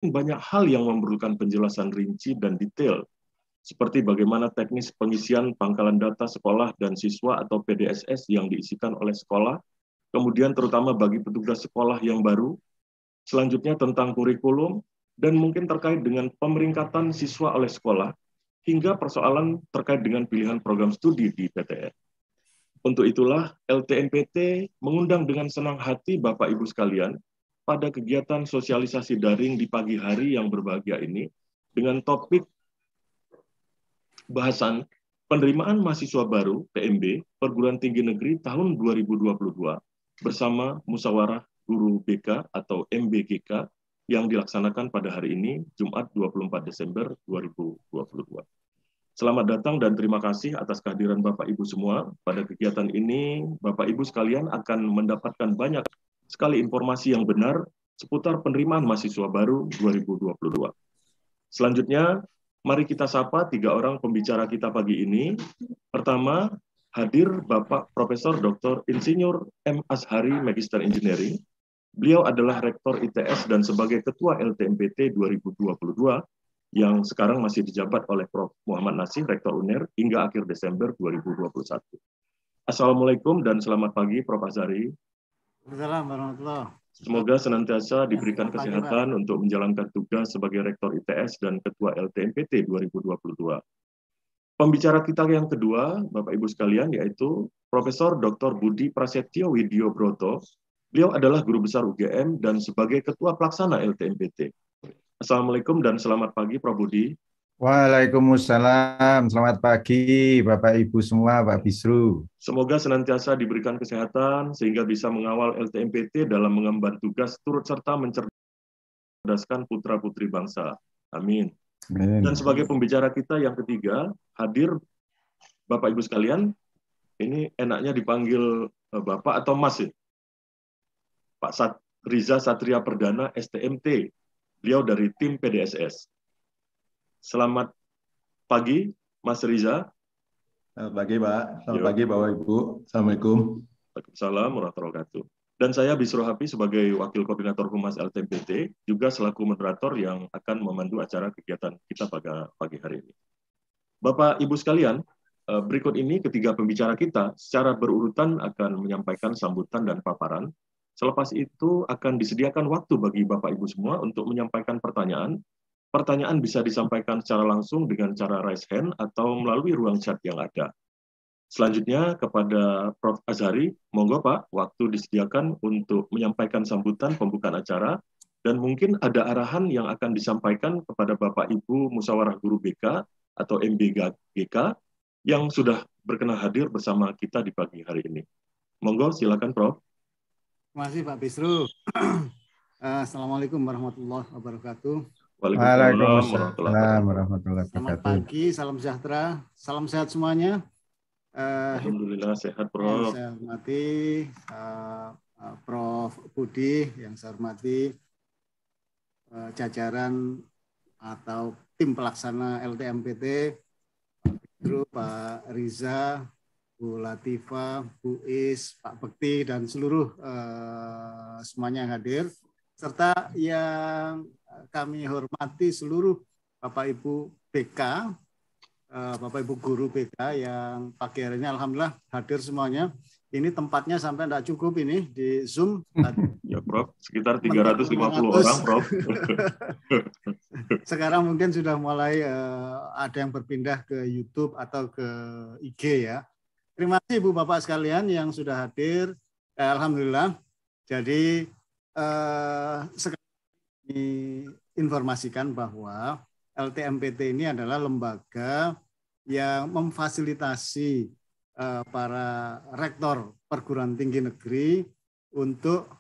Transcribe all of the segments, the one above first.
banyak hal yang memerlukan penjelasan rinci dan detail, seperti bagaimana teknis pengisian pangkalan data sekolah dan siswa atau PDSS yang diisikan oleh sekolah, kemudian terutama bagi petugas sekolah yang baru, selanjutnya tentang kurikulum, dan mungkin terkait dengan pemeringkatan siswa oleh sekolah, hingga persoalan terkait dengan pilihan program studi di PTN. Untuk itulah, LTMPT mengundang dengan senang hati Bapak Ibu sekalian pada kegiatan sosialisasi daring di pagi hari yang berbahagia ini dengan topik bahasan penerimaan mahasiswa baru PMB Perguruan Tinggi Negeri tahun 2022 bersama Musyawarah Guru BK atau MBGK yang dilaksanakan pada hari ini, Jumat 24 Desember 2022. Selamat datang dan terima kasih atas kehadiran Bapak Ibu semua. Pada kegiatan ini, Bapak Ibu sekalian akan mendapatkan banyak sekali informasi yang benar seputar penerimaan mahasiswa baru 2022. Selanjutnya, mari kita sapa 3 orang pembicara kita pagi ini. Pertama, hadir Bapak Profesor Dr. Insinyur M. Ashari, Magister Engineering. Beliau adalah Rektor ITS dan sebagai Ketua LTMPT 2022, yang sekarang masih dijabat oleh Prof. Muhammad Nasih, Rektor UNER, hingga akhir Desember 2021. Assalamualaikum dan selamat pagi, Prof. Ashari. Assalamualaikum warahmatullahi wabarakatuh. Semoga senantiasa diberikan kesehatan untuk menjalankan tugas sebagai Rektor ITS dan Ketua LTMPT 2022. Pembicara kita yang kedua, Bapak Ibu sekalian, yaitu Profesor Dr. Budi Prasetyo Widyo Broto. Beliau adalah Guru Besar UGM dan sebagai Ketua Pelaksana LTMPT. Assalamualaikum dan selamat pagi, Prof. Budi. Waalaikumsalam, selamat pagi Bapak Ibu semua, Pak Bisru. Semoga senantiasa diberikan kesehatan sehingga bisa mengawal LTMPT dalam mengemban tugas turut serta mencerdaskan putra-putri bangsa. Amin. Amin. Dan sebagai pembicara kita yang ketiga, hadir Bapak Ibu sekalian, ini enaknya dipanggil Bapak atau Mas ya? Pak Riza Satria Perdana, STMT. Beliau dari tim PDSS. Selamat pagi, Mas Riza. Selamat pagi, Pak. Selamat pagi, Bapak Ibu. Assalamualaikum. Waalaikumsalam warahmatullahi wabarakatuh. Dan saya Bisro Hafi sebagai Wakil Koordinator Humas LTMPT, juga selaku moderator yang akan memandu acara kegiatan kita pada pagi hari ini. Bapak Ibu sekalian, berikut ini ketiga pembicara kita secara berurutan akan menyampaikan sambutan dan paparan. Selepas itu akan disediakan waktu bagi Bapak Ibu semua untuk menyampaikan pertanyaan. Pertanyaan bisa disampaikan secara langsung dengan cara raise hand atau melalui ruang chat yang ada. Selanjutnya kepada Prof. Ashari, monggo Pak, waktu disediakan untuk menyampaikan sambutan pembukaan acara, dan mungkin ada arahan yang akan disampaikan kepada Bapak Ibu Musyawarah Guru BK atau MBGK yang sudah berkenan hadir bersama kita di pagi hari ini. Monggo, silakan Prof. Terima kasih Pak Bisru. Assalamualaikum warahmatullahi wabarakatuh. Waalaikumsalam warahmatullahi wabarakatuh. Selamat pagi, salam sejahtera, salam sehat semuanya. Alhamdulillah sehat, Prof. Yang saya hormati Prof. Budi, yang saya hormati jajaran atau tim pelaksana LTMPT, Pak Riza, Bu Latifah, Bu Is, Pak Bekti, dan seluruh semuanya yang hadir, serta yang kami hormati seluruh Bapak Ibu BK, Bapak Ibu Guru BK yang pagi hari ini Alhamdulillah hadir semuanya. Ini tempatnya sampai tidak cukup ini di Zoom. Ya Prof, sekitar 350 orang Prof. Sekarang mungkin sudah mulai ada yang berpindah ke YouTube atau ke IG ya. Terima kasih Ibu Bapak sekalian yang sudah hadir. Alhamdulillah. Jadi sekarang diinformasikan bahwa LTMPT ini adalah lembaga yang memfasilitasi para rektor perguruan tinggi negeri untuk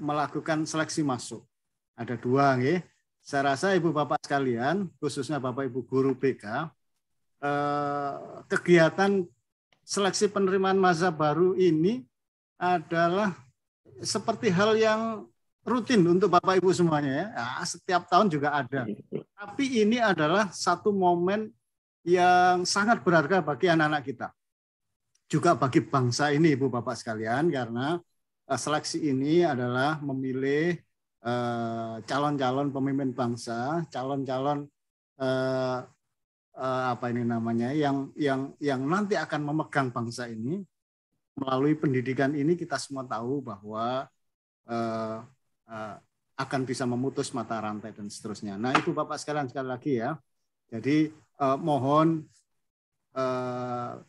melakukan seleksi masuk. Ada dua, ya. Saya rasa Ibu Bapak sekalian, khususnya Bapak Ibu Guru BK, kegiatan seleksi penerimaan masa baru ini adalah seperti hal yang rutin untuk Bapak Ibu semuanya ya. Nah, setiap tahun juga ada. Tapi ini adalah satu momen yang sangat berharga bagi anak-anak kita. Juga bagi bangsa ini Ibu Bapak sekalian, karena seleksi ini adalah memilih calon-calon pemimpin bangsa, calon-calon apa ini namanya, yang nanti akan memegang bangsa ini. Melalui pendidikan ini kita semua tahu bahwa akan bisa memutus mata rantai dan seterusnya. Nah, Ibu Bapak sekalian, sekali lagi ya. Jadi mohon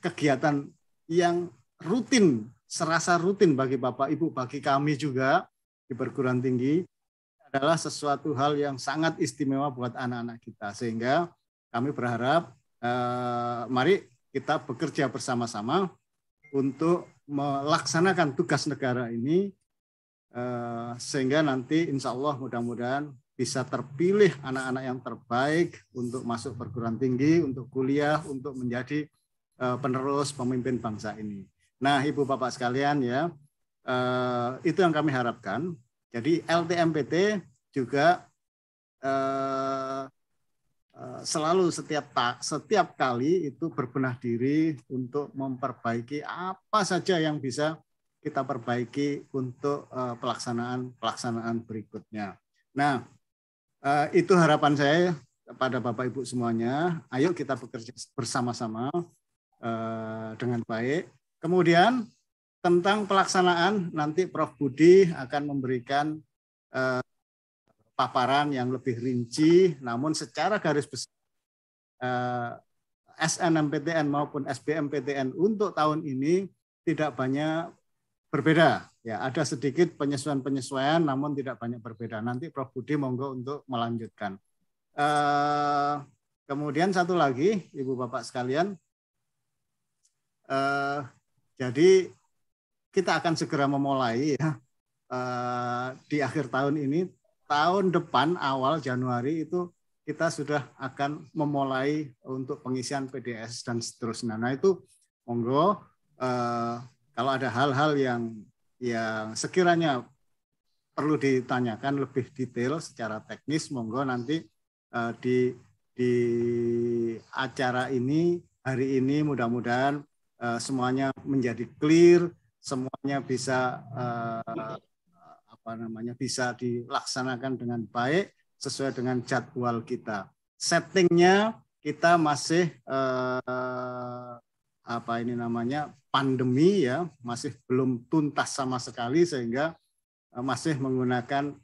kegiatan yang rutin, serasa rutin bagi Bapak Ibu, bagi kami juga di perguruan tinggi adalah sesuatu hal yang sangat istimewa buat anak-anak kita. Sehingga kami berharap mari kita bekerja bersama-sama untuk melaksanakan tugas negara ini sehingga nanti insya Allah mudah-mudahan bisa terpilih anak-anak yang terbaik untuk masuk perguruan tinggi, untuk kuliah, untuk menjadi penerus pemimpin bangsa ini. Nah, Ibu Bapak sekalian ya, itu yang kami harapkan. Jadi LTMPT juga selalu setiap kali itu berbenah diri untuk memperbaiki apa saja yang bisa kita perbaiki untuk pelaksanaan berikutnya. Nah, itu harapan saya kepada Bapak Ibu semuanya. Ayo kita bekerja bersama-sama dengan baik. Kemudian tentang pelaksanaan nanti Prof. Budi akan memberikan paparan yang lebih rinci, namun secara garis besar SNMPTN maupun SBMPTN untuk tahun ini tidak banyak berbeda. Ya, ada sedikit penyesuaian-penyesuaian, namun tidak banyak berbeda. Nanti Prof. Budi monggo untuk melanjutkan. Kemudian satu lagi, Ibu Bapak sekalian, jadi kita akan segera memulai ya di akhir tahun ini. Tahun depan awal Januari itu kita sudah akan memulai untuk pengisian PDS dan seterusnya. Nah itu monggo kalau ada hal-hal yang sekiranya perlu ditanyakan lebih detail secara teknis, monggo nanti di acara ini hari ini mudah-mudahan semuanya menjadi clear, semuanya bisa bisa dilaksanakan dengan baik sesuai dengan jadwal kita. Settingnya kita masih pandemi ya, masih belum tuntas sama sekali sehingga masih menggunakan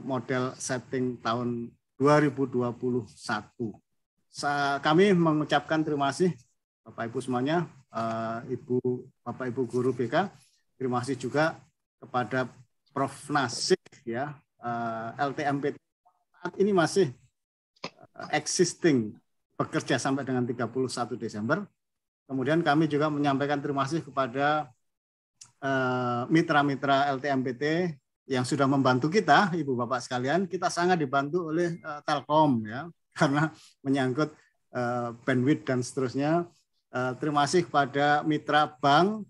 model setting tahun 2021. Kami mengucapkan terima kasih Bapak Ibu semuanya, Bapak Ibu guru BK, terima kasih juga kepada Prof. Nasik ya, LTMPT saat ini masih existing, bekerja sampai dengan 31 Desember. Kemudian kami juga menyampaikan terima kasih kepada mitra-mitra LTMPT yang sudah membantu kita, Ibu Bapak sekalian. Kita sangat dibantu oleh Telkom ya, karena menyangkut bandwidth dan seterusnya. Terima kasih kepada mitra bank,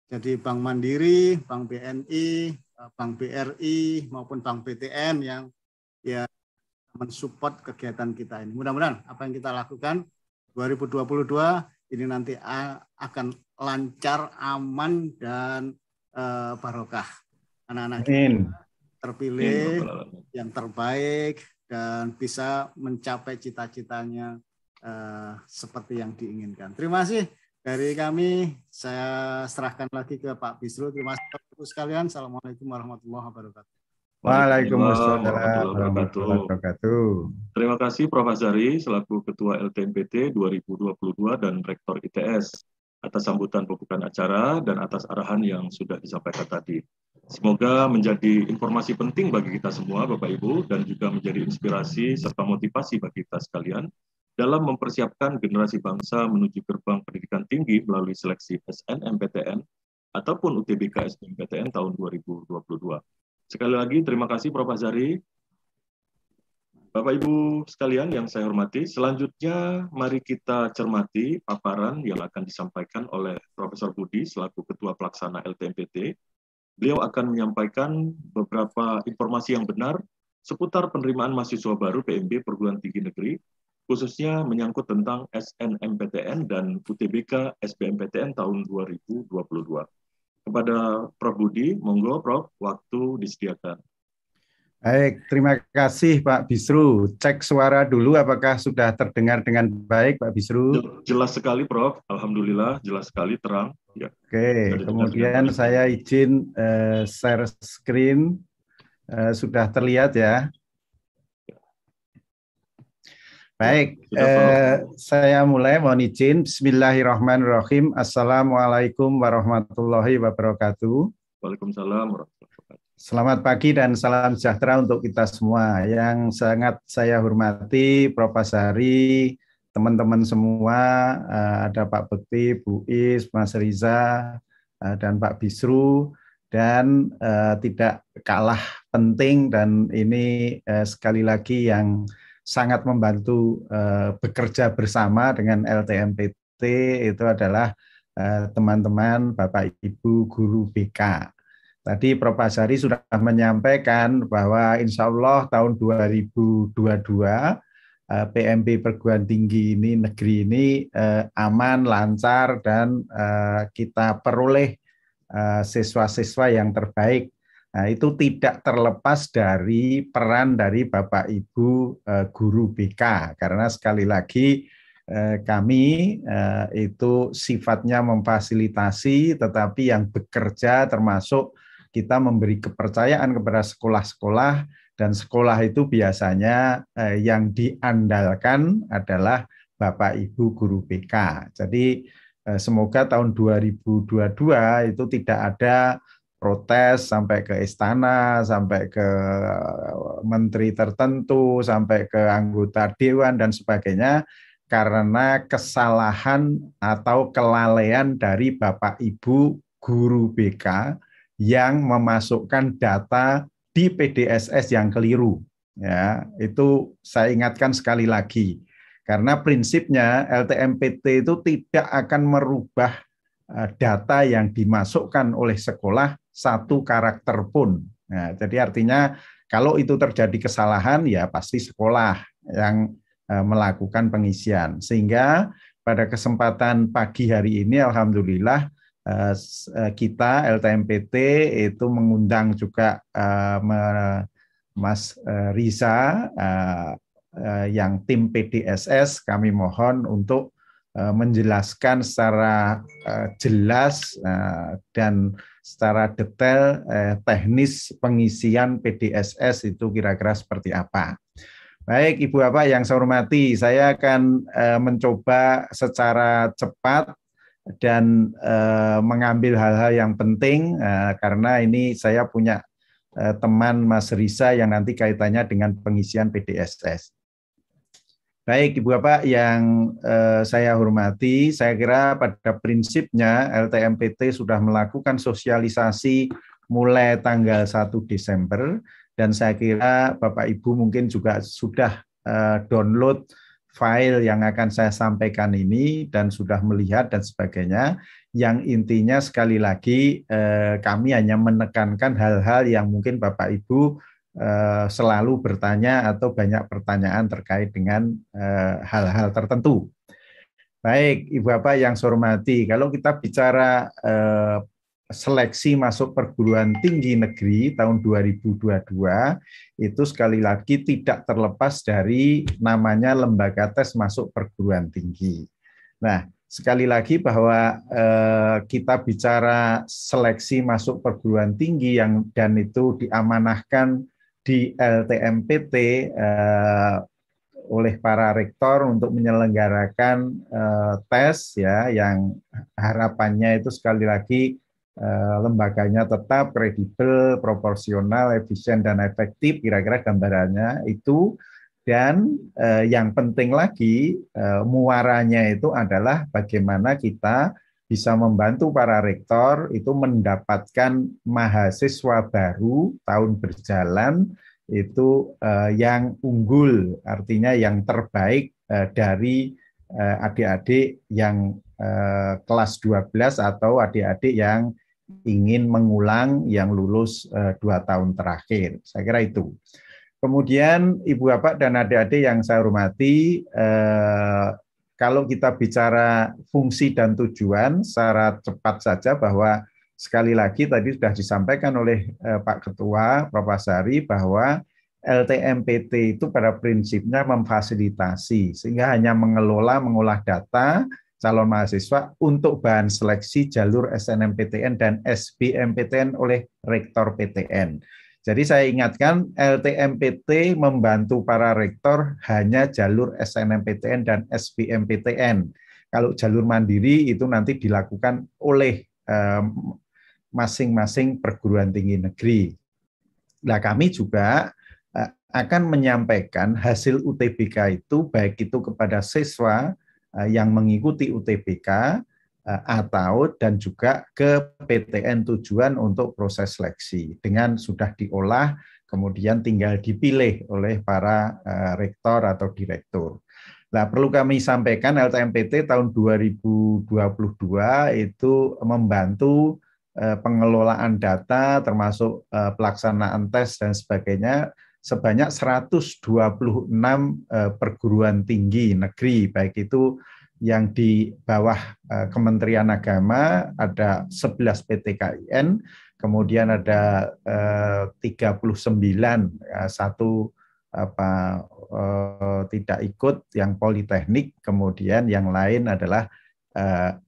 jadi Bank Mandiri, Bank BNI, Bank BRI maupun Bank BTN yang ya mensupport kegiatan kita ini. Mudah-mudahan apa yang kita lakukan 2022 ini nanti akan lancar, aman dan barokah. Anak-anak kita terpilih yang terbaik dan bisa mencapai cita-citanya seperti yang diinginkan. Terima kasih. Dari kami, saya serahkan lagi ke Pak Bisru. Terima kasih Bapak sekalian. Assalamualaikum warahmatullahi wabarakatuh. Waalaikumsalam warahmatullahi wabarakatuh. Terima kasih Prof. Azhari selaku Ketua LTMPT 2022 dan Rektor ITS atas sambutan pembukaan acara dan atas arahan yang sudah disampaikan tadi. Semoga menjadi informasi penting bagi kita semua Bapak Ibu dan juga menjadi inspirasi serta motivasi bagi kita sekalian dalam mempersiapkan generasi bangsa menuju gerbang pendidikan tinggi melalui seleksi SNMPTN ataupun UTBK SBMPTN tahun 2022. Sekali lagi terima kasih Prof. Azhari. Bapak Ibu sekalian yang saya hormati, selanjutnya mari kita cermati paparan yang akan disampaikan oleh Profesor Budi selaku Ketua Pelaksana LTMPT. Beliau akan menyampaikan beberapa informasi yang benar seputar penerimaan mahasiswa baru PMB Perguruan Tinggi Negeri, khususnya menyangkut tentang SNMPTN dan UTBK SBMPTN tahun 2022. Kepada Prof. Budi, monggo Prof, waktu disediakan. Baik, terima kasih Pak Bisru. Cek suara dulu apakah sudah terdengar dengan baik Pak Bisru. Jelas sekali, Prof. Alhamdulillah, jelas sekali, terang. Ya, Oke, kemudian saya izin share screen. Sudah terlihat ya. Baik, saya mulai, mohon izin. Bismillahirrahmanirrahim. Assalamualaikum warahmatullahi wabarakatuh. Waalaikumsalam warahmatullahi wabarakatuh. Selamat pagi dan salam sejahtera untuk kita semua. Yang sangat saya hormati Prof. Basari, teman-teman semua, ada Pak Bekti, Bu Is, Mas Riza, dan Pak Bisru, dan tidak kalah penting dan ini sekali lagi yang sangat membantu bekerja bersama dengan LTMPT itu adalah teman-teman Bapak Ibu guru BK. Tadi Prof. Basari sudah menyampaikan bahwa insya Allah tahun 2022 PMB perguruan tinggi ini negeri ini aman, lancar, dan kita peroleh siswa-siswa yang terbaik. Nah, itu tidak terlepas dari peran dari Bapak Ibu guru BK, karena sekali lagi kami itu sifatnya memfasilitasi, tetapi yang bekerja termasuk kita memberi kepercayaan kepada sekolah-sekolah, dan sekolah itu biasanya yang diandalkan adalah Bapak Ibu guru BK. Jadi semoga tahun 2022 itu tidak ada protes sampai ke istana, sampai ke menteri tertentu, sampai ke anggota dewan dan sebagainya, karena kesalahan atau kelalaian dari Bapak Ibu guru BK yang memasukkan data di PDSS yang keliru. Ya, itu saya ingatkan sekali lagi, karena prinsipnya LTMPT itu tidak akan merubah data yang dimasukkan oleh sekolah satu karakter pun. Nah, jadi artinya kalau itu terjadi kesalahan, ya pasti sekolah yang melakukan pengisian. Sehingga pada kesempatan pagi hari ini, alhamdulillah, kita LTMPT itu mengundang juga Mas Riza yang tim PDSS. Kami mohon untuk menjelaskan secara jelas dan secara detail teknis pengisian PDSS itu kira-kira seperti apa. Baik, Ibu Bapak yang saya hormati, saya akan mencoba secara cepat dan mengambil hal-hal yang penting karena ini saya punya teman Mas Riza yang nanti kaitannya dengan pengisian PDSS. Baik, Ibu Bapak yang saya hormati, saya kira pada prinsipnya LTMPT sudah melakukan sosialisasi mulai tanggal 1 Desember, dan saya kira Bapak Ibu mungkin juga sudah download file yang akan saya sampaikan ini dan sudah melihat dan sebagainya. Yang intinya sekali lagi kami hanya menekankan hal-hal yang mungkin Bapak Ibu selalu bertanya atau banyak pertanyaan terkait dengan hal-hal tertentu. Baik, Ibu Bapak yang saya hormati, kalau kita bicara seleksi masuk perguruan tinggi negeri tahun 2022, itu sekali lagi tidak terlepas dari namanya lembaga tes masuk perguruan tinggi. Nah, sekali lagi bahwa kita bicara seleksi masuk perguruan tinggi dan itu diamanahkan di LTMPT oleh para rektor untuk menyelenggarakan tes ya, yang harapannya itu sekali lagi lembaganya tetap kredibel, proporsional, efisien dan efektif, kira-kira gambarannya itu. Dan yang penting lagi muaranya itu adalah bagaimana kita bisa membantu para rektor itu mendapatkan mahasiswa baru tahun berjalan itu yang unggul, artinya yang terbaik dari adik-adik yang kelas 12 atau adik-adik yang ingin mengulang yang lulus 2 tahun terakhir. Saya kira itu. Kemudian Ibu Bapak dan adik-adik yang saya hormati, kalau kita bicara fungsi dan tujuan secara cepat saja, bahwa sekali lagi tadi sudah disampaikan oleh Pak Ketua Prof. Basari bahwa LTMPT itu pada prinsipnya memfasilitasi, sehingga hanya mengolah data calon mahasiswa untuk bahan seleksi jalur SNMPTN dan SBMPTN oleh Rektor PTN. Jadi saya ingatkan, LTMPT membantu para rektor hanya jalur SNMPTN dan SBMPTN. Kalau jalur mandiri itu nanti dilakukan oleh masing-masing perguruan tinggi negeri. Nah, kami juga akan menyampaikan hasil UTBK itu, baik itu kepada siswa yang mengikuti UTBK atau dan juga ke PTN tujuan untuk proses seleksi dengan sudah diolah kemudian tinggal dipilih oleh para rektor atau direktur. Nah, perlu kami sampaikan LTMPT tahun 2022 itu membantu pengelolaan data termasuk pelaksanaan tes dan sebagainya sebanyak 126 perguruan tinggi negeri, baik itu yang di bawah Kementerian Agama ada 11 PTKIN, kemudian ada 39 satu tidak ikut yang politeknik, kemudian yang lain adalah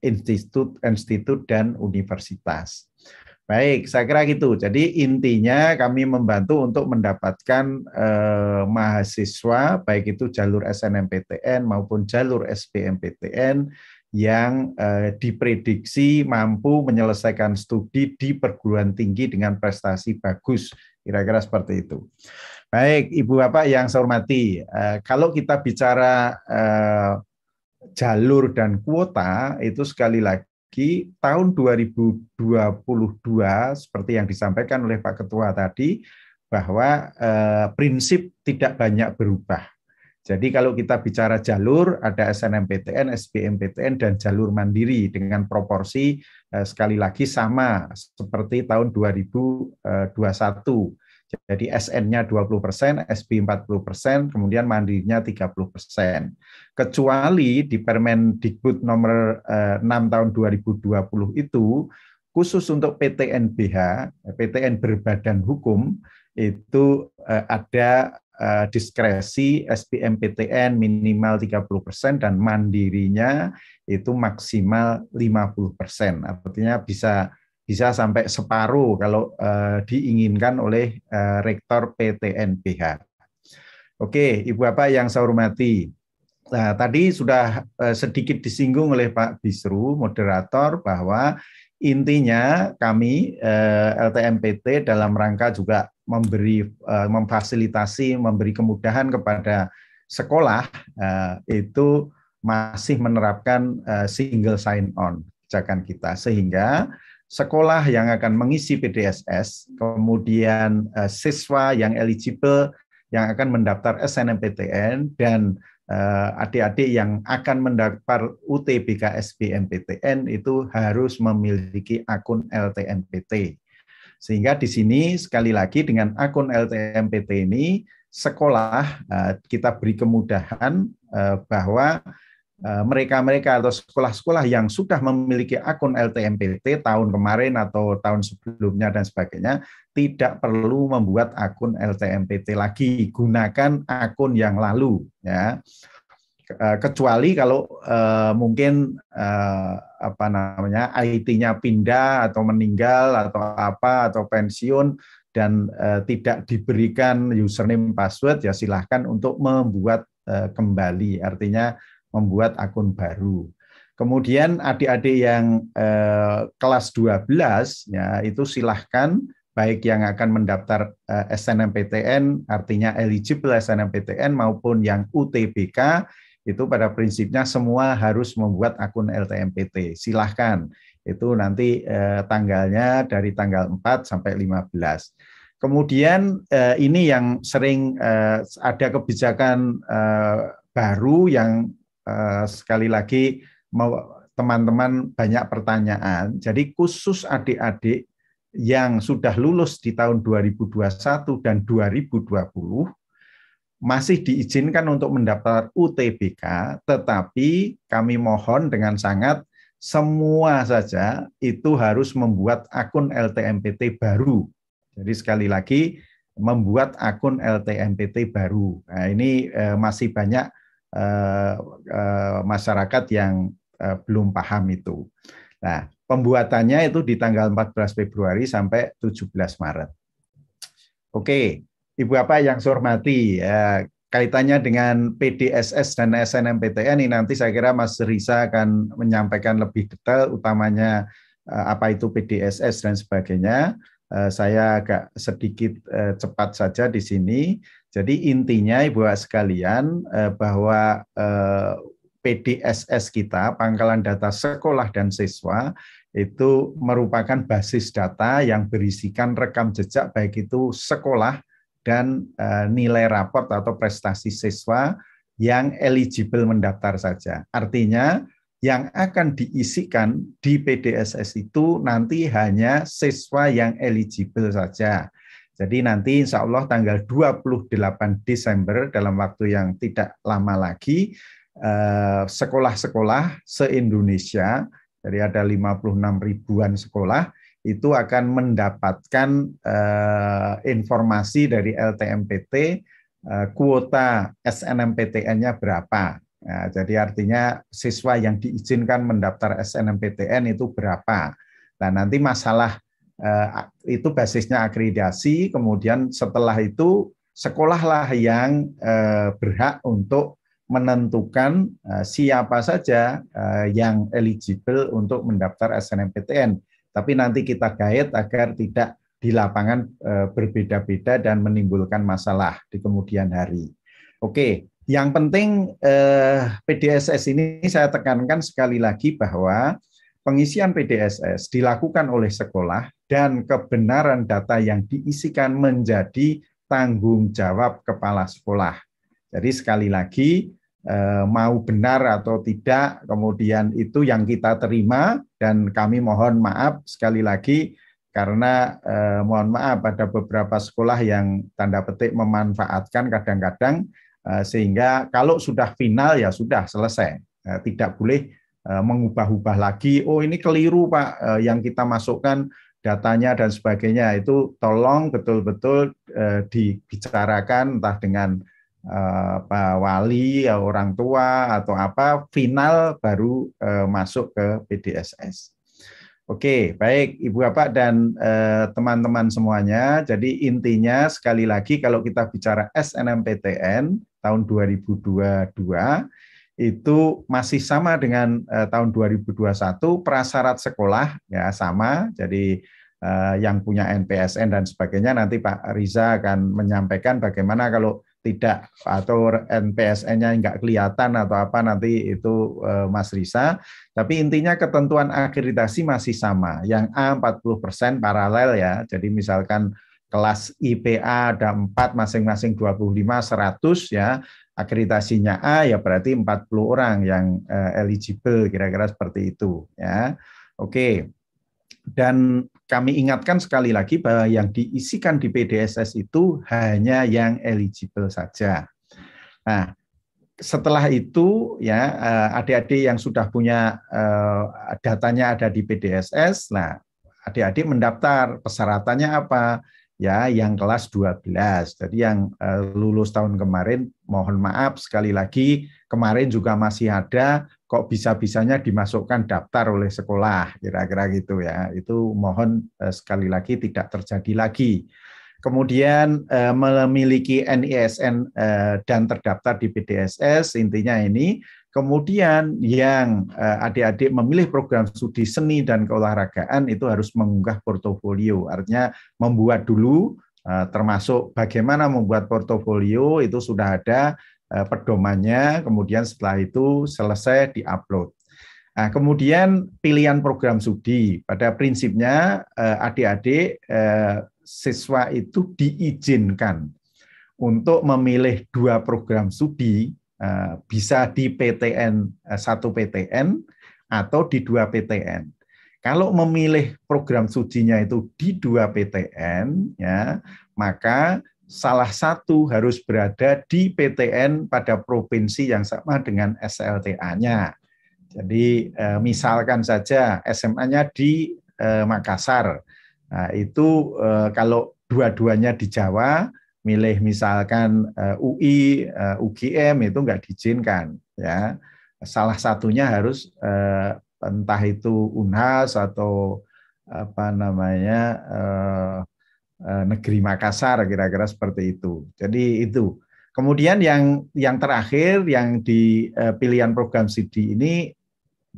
institut dan universitas. Baik, saya kira gitu. Jadi intinya kami membantu untuk mendapatkan mahasiswa, baik itu jalur SNMPTN maupun jalur SBMPTN yang diprediksi mampu menyelesaikan studi di perguruan tinggi dengan prestasi bagus. Kira-kira seperti itu. Baik, Ibu Bapak yang saya hormati, kalau kita bicara jalur dan kuota, itu sekali lagi tahun 2022 seperti yang disampaikan oleh Pak Ketua tadi bahwa prinsip tidak banyak berubah. Jadi kalau kita bicara jalur ada SNMPTN, SBMPTN dan jalur mandiri dengan proporsi sekali lagi sama seperti tahun 2021. Jadi SN-nya 20%, SB 40%, kemudian mandirinya 30%. Kecuali di Permendikbud nomor 6 tahun 2020 itu, khusus untuk PTN-BH, PTN berbadan hukum, itu ada diskresi SBMPTN minimal 30% dan mandirinya itu maksimal 50%. Artinya bisa sampai separuh kalau diinginkan oleh Rektor PTN-BH. Oke, Ibu Bapak yang saya hormati. Nah, tadi sudah sedikit disinggung oleh Pak Bisru, moderator, bahwa intinya kami LTMPT dalam rangka juga memfasilitasi, memberi kemudahan kepada sekolah itu masih menerapkan single sign-on kebijakan kita, sehingga sekolah yang akan mengisi PDSS, kemudian siswa yang eligible yang akan mendaftar SNMPTN, dan adik-adik yang akan mendaftar UTBK SBMPTN itu harus memiliki akun LTMPT. Sehingga di sini sekali lagi dengan akun LTMPT ini sekolah kita beri kemudahan bahwa mereka-mereka atau sekolah-sekolah yang sudah memiliki akun LTMPT tahun kemarin atau tahun sebelumnya dan sebagainya tidak perlu membuat akun LTMPT lagi, gunakan akun yang lalu ya. Kecuali kalau mungkin IT-nya pindah atau meninggal atau pensiun dan tidak diberikan username password, ya silahkan untuk membuat kembali, artinya membuat akun baru. Kemudian adik-adik yang kelas 12 ya itu silahkan, baik yang akan mendaftar SNMPTN artinya eligible SNMPTN maupun yang UTBK itu pada prinsipnya semua harus membuat akun LTMPT. Silahkan, itu nanti tanggalnya dari tanggal 4 sampai 15. Kemudian ini yang sering ada kebijakan baru yang sekali lagi teman-teman banyak pertanyaan. Jadi khusus adik-adik yang sudah lulus di tahun 2021 dan 2020 masih diizinkan untuk mendaftar UTBK, tetapi kami mohon dengan sangat semua saja itu harus membuat akun LTMPT baru. Jadi sekali lagi membuat akun LTMPT baru. Nah, ini masih banyak masyarakat yang belum paham itu. Nah, pembuatannya itu di tanggal 14 Februari sampai 17 Maret. Oke, Ibu Bapak yang saya hormati, kaitannya dengan PDSS dan SNMPTN ini nanti saya kira Mas Riza akan menyampaikan lebih detail, utamanya apa itu PDSS dan sebagainya. Saya agak sedikit cepat saja di sini. Jadi intinya Ibu Bapak sekalian bahwa PDSS kita, Pangkalan Data Sekolah dan Siswa, itu merupakan basis data yang berisikan rekam jejak baik itu sekolah dan nilai raport atau prestasi siswa yang eligible mendaftar saja. Artinya yang akan diisikan di PDSS itu nanti hanya siswa yang eligible saja. Jadi nanti insya Allah tanggal 28 Desember dalam waktu yang tidak lama lagi, sekolah-sekolah se-Indonesia, jadi ada 56 ribuan sekolah, itu akan mendapatkan informasi dari LTMPT, kuota SNMPTN-nya berapa. Nah, jadi artinya siswa yang diizinkan mendaftar SNMPTN itu berapa. Nah, nanti masalah itu basisnya akreditasi, kemudian setelah itu sekolahlah yang berhak untuk menentukan siapa saja yang eligible untuk mendaftar SNMPTN. Tapi nanti kita guide agar tidak di lapangan berbeda-beda dan menimbulkan masalah di kemudian hari. Oke, yang penting PDSS ini saya tekankan sekali lagi bahwa pengisian PDSS dilakukan oleh sekolah dan kebenaran data yang diisikan menjadi tanggung jawab kepala sekolah. Jadi sekali lagi, mau benar atau tidak, kemudian itu yang kita terima dan kami mohon maaf sekali lagi karena mohon maaf ada beberapa sekolah yang tanda petik memanfaatkan kadang-kadang sehingga kalau sudah final ya sudah selesai, tidak boleh mengubah-ubah lagi. Oh ini keliru Pak, yang kita masukkan datanya dan sebagainya itu tolong betul-betul dibicarakan entah dengan wali, orang tua atau apa, final baru masuk ke PDSS. Oke, baik Ibu Bapak dan teman-teman semuanya. Jadi intinya sekali lagi kalau kita bicara SNMPTN tahun 2022 itu masih sama dengan tahun 2021, prasyarat sekolah ya sama. Jadi yang punya NPSN dan sebagainya nanti Pak Riza akan menyampaikan bagaimana kalau tidak atau NPSN-nya nggak kelihatan atau apa nanti itu Mas Riza. Tapi intinya ketentuan akreditasi masih sama. Yang A 40% paralel ya. Jadi misalkan kelas IPA ada 4 masing-masing 25 100 ya. Akreditasinya A ya berarti 40 orang yang eligible kira-kira seperti itu ya. Oke. Dan kami ingatkan sekali lagi bahwa yang diisikan di PDSS itu hanya yang eligible saja. Nah, setelah itu ya adik-adik yang sudah punya datanya ada di PDSS, nah adik-adik mendaftar, persyaratannya apa? Ya, yang kelas 12. Jadi yang lulus tahun kemarin, mohon maaf sekali lagi, kemarin juga masih ada, kok bisa-bisanya dimasukkan daftar oleh sekolah, kira-kira gitu ya. Itu mohon sekali lagi tidak terjadi lagi. Kemudian memiliki NISN dan terdaftar di PDSS, intinya ini. Kemudian yang adik-adik memilih program studi seni dan keolahragaan itu harus mengunggah portofolio. Artinya membuat dulu, termasuk bagaimana membuat portofolio itu sudah ada pedomannya, kemudian setelah itu selesai di-upload. Nah, kemudian pilihan program studi. Pada prinsipnya adik-adik siswa itu diizinkan untuk memilih 2 program studi, bisa di PTN 1 PTN atau di 2 PTN. Kalau memilih program studinya itu di 2 PTN, ya, maka salah satu harus berada di PTN pada provinsi yang sama dengan SLTA-nya. Jadi misalkan saja SMA-nya di Makassar. Nah, itu kalau dua-duanya di Jawa, milih misalkan UI, UGM itu nggak diizinkan, ya. Salah satunya harus entah itu Unhas atau apa namanya Negeri Makassar, kira-kira seperti itu. Jadi itu. Kemudian yang terakhir yang di pilihan program studi ini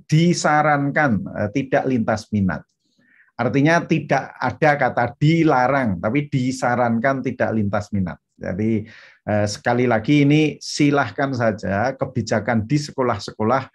disarankan tidak lintas minat. Artinya tidak ada kata dilarang, tapi disarankan tidak lintas minat. Jadi sekali lagi ini silahkan saja kebijakan di sekolah-sekolah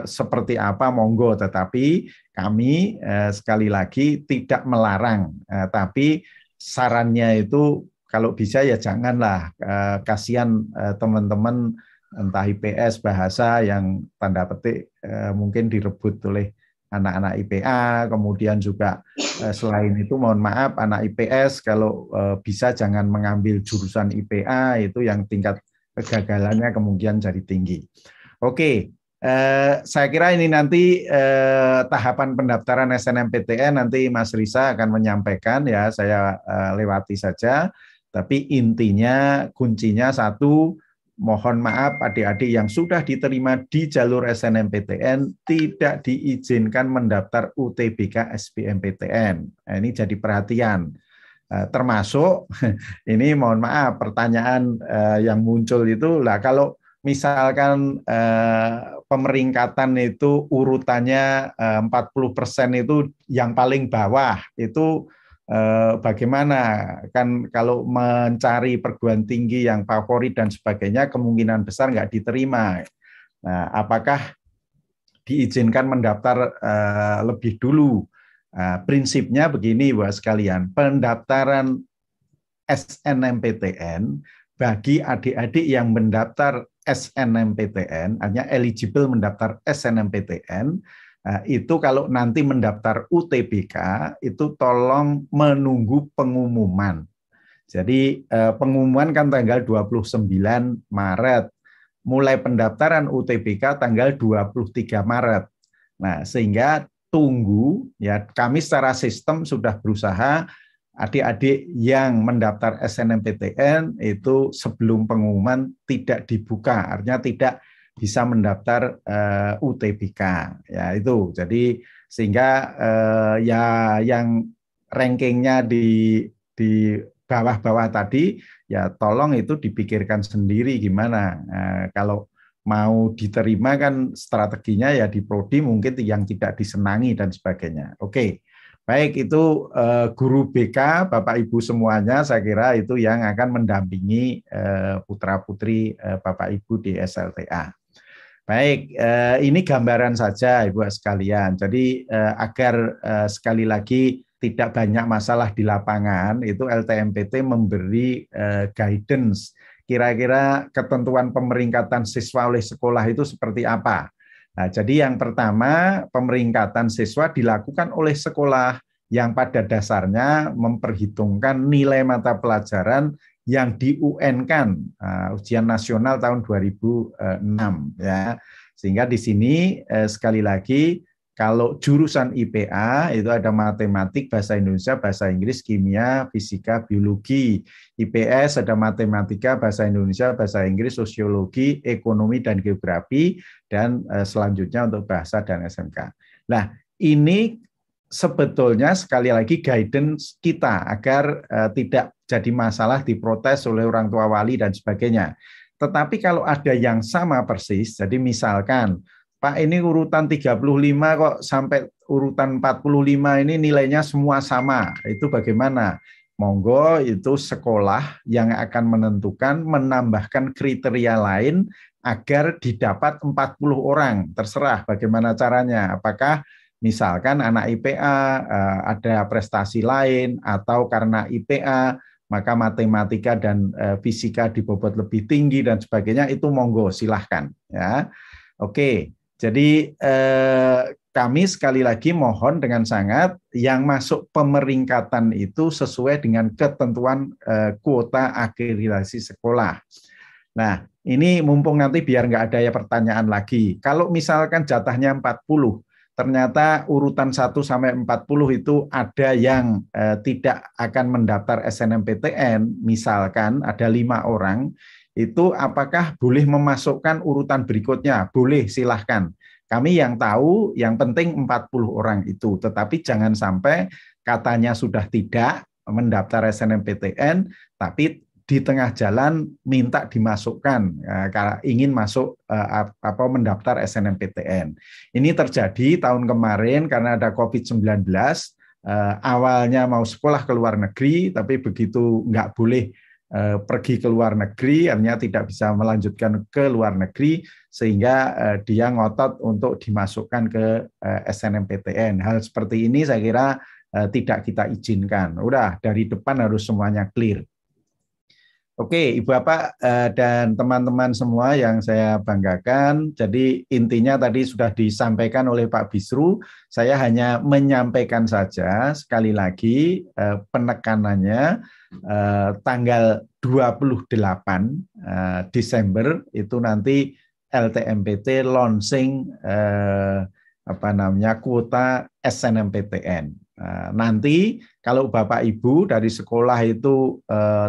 seperti apa monggo, tetapi kami sekali lagi tidak melarang, tapi sarannya itu kalau bisa ya janganlah, kasihan teman-teman entah IPS bahasa yang tanda petik mungkin direbut oleh anak-anak IPA, kemudian juga selain itu mohon maaf anak IPS kalau bisa jangan mengambil jurusan IPA, itu yang tingkat kegagalannya kemungkinan jadi tinggi. Oke, saya kira ini nanti tahapan pendaftaran SNMPTN nanti Mas Riza akan menyampaikan, ya saya lewati saja, tapi intinya kuncinya satu, mohon maaf adik-adik yang sudah diterima di jalur SNMPTN tidak diizinkan mendaftar UTBK SBMPTN. Nah, ini jadi perhatian. Termasuk ini mohon maaf pertanyaan yang muncul itu lah, kalau misalkan pemeringkatan itu urutannya 40% itu yang paling bawah itu bagaimana, kan kalau mencari perguruan tinggi yang favorit dan sebagainya kemungkinan besar nggak diterima. Nah, apakah diizinkan mendaftar lebih dulu? Prinsipnya begini Bapak sekalian, pendaftaran SNMPTN bagi adik-adik yang mendaftar SNMPTN, artinya eligible mendaftar SNMPTN, itu kalau nanti mendaftar UTBK itu tolong menunggu pengumuman. Jadi pengumuman kan tanggal 29 Maret, mulai pendaftaran UTBK tanggal 23 Maret. Nah, sehingga tunggu, ya kami secara sistem sudah berusaha adik-adik yang mendaftar SNMPTN itu sebelum pengumuman tidak dibuka, artinya tidak bisa mendaftar UTBK, ya itu. Jadi sehingga ya yang rankingnya di bawah-bawah tadi ya tolong itu dipikirkan sendiri gimana. Kalau mau diterima kan strateginya ya di prodi mungkin yang tidak disenangi dan sebagainya. Oke. Baik, itu guru BK, Bapak Ibu semuanya, saya kira itu yang akan mendampingi putra-putri Bapak Ibu di SLTA. Baik, ini gambaran saja Ibu sekalian. Jadi agar sekali lagi tidak banyak masalah di lapangan, itu LTMPT memberi guidance, kira-kira ketentuan pemeringkatan siswa oleh sekolah itu seperti apa. Nah, jadi yang pertama, pemeringkatan siswa dilakukan oleh sekolah yang pada dasarnya memperhitungkan nilai mata pelajaran yang di-UN-kan, ujian nasional tahun 2006, ya. Sehingga di sini sekali lagi kalau jurusan IPA itu ada matematik, bahasa Indonesia, bahasa Inggris, kimia, fisika, biologi. IPS ada matematika, bahasa Indonesia, bahasa Inggris, sosiologi, ekonomi dan geografi, dan selanjutnya untuk bahasa dan SMK. Nah, ini sebetulnya sekali lagi guidance kita agar tidak jadi masalah diprotes oleh orang tua wali dan sebagainya. Tetapi kalau ada yang sama persis, jadi misalkan, Pak ini urutan 35 kok sampai urutan 45 ini nilainya semua sama, itu bagaimana? Monggo itu sekolah yang akan menentukan menambahkan kriteria lain agar didapat 40 orang, terserah bagaimana caranya, apakah misalkan anak IPA ada prestasi lain atau karena IPA maka matematika dan fisika dibobot lebih tinggi dan sebagainya, itu monggo silahkan, ya. Oke, jadi kami sekali lagi mohon dengan sangat yang masuk pemeringkatan itu sesuai dengan ketentuan kuota akreditasi sekolah. Nah, ini mumpung nanti biar nggak ada ya pertanyaan lagi. Kalau misalkan jatahnya 40, ternyata urutan 1 sampai 40 itu ada yang tidak akan mendaftar SNMPTN, misalkan ada 5 orang, itu apakah boleh memasukkan urutan berikutnya? Boleh, silahkan. Kami yang tahu, yang penting 40 orang itu, tetapi jangan sampai katanya sudah tidak mendaftar SNMPTN, tapi di tengah jalan minta dimasukkan kalau ingin masuk mendaftar SNMPTN. Ini terjadi tahun kemarin karena ada COVID-19, awalnya mau sekolah ke luar negeri, tapi begitu nggak boleh pergi ke luar negeri, artinya tidak bisa melanjutkan ke luar negeri, sehingga dia ngotot untuk dimasukkan ke SNMPTN. Hal seperti ini saya kira tidak kita izinkan. Udah dari depan harus semuanya clear. Oke, Ibu Bapak dan teman-teman semua yang saya banggakan, jadi intinya tadi sudah disampaikan oleh Pak Bisru, saya hanya menyampaikan saja sekali lagi penekanannya tanggal 28 Desember itu nanti LTMPT launching kuota SNMPTN. Nanti kalau Bapak Ibu dari sekolah itu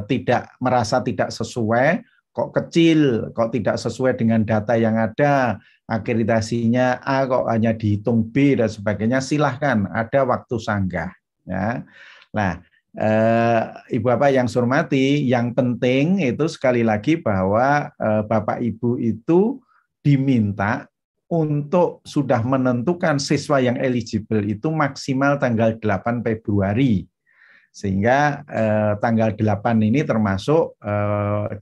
tidak merasa tidak sesuai, kok kecil, kok tidak sesuai dengan data yang ada, akreditasinya A kok hanya dihitung B dan sebagainya, silahkan, ada waktu sanggah. Ya. Nah, Ibu Bapak yang saya hormati, yang penting itu sekali lagi bahwa Bapak Ibu itu diminta untuk sudah menentukan siswa yang eligible itu maksimal tanggal 8 Februari. Sehingga tanggal 8 ini termasuk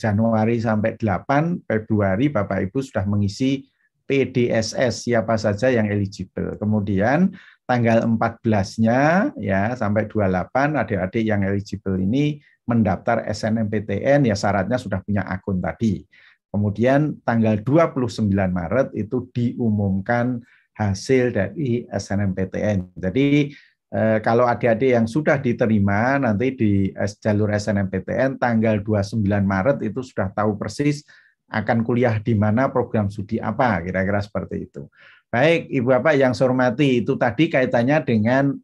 Januari sampai 8 Februari Bapak Ibu sudah mengisi PDSS siapa saja yang eligible. Kemudian tanggal 14-nya ya sampai 28 adik-adik yang eligible ini mendaftar SNMPTN ya syaratnya sudah punya akun tadi. Kemudian tanggal 29 Maret itu diumumkan hasil dari SNMPTN. Jadi kalau adik-adik yang sudah diterima nanti di jalur SNMPTN tanggal 29 Maret itu sudah tahu persis akan kuliah di mana, program studi apa, kira-kira seperti itu. Baik, Ibu Bapak yang saya hormati, itu tadi kaitannya dengan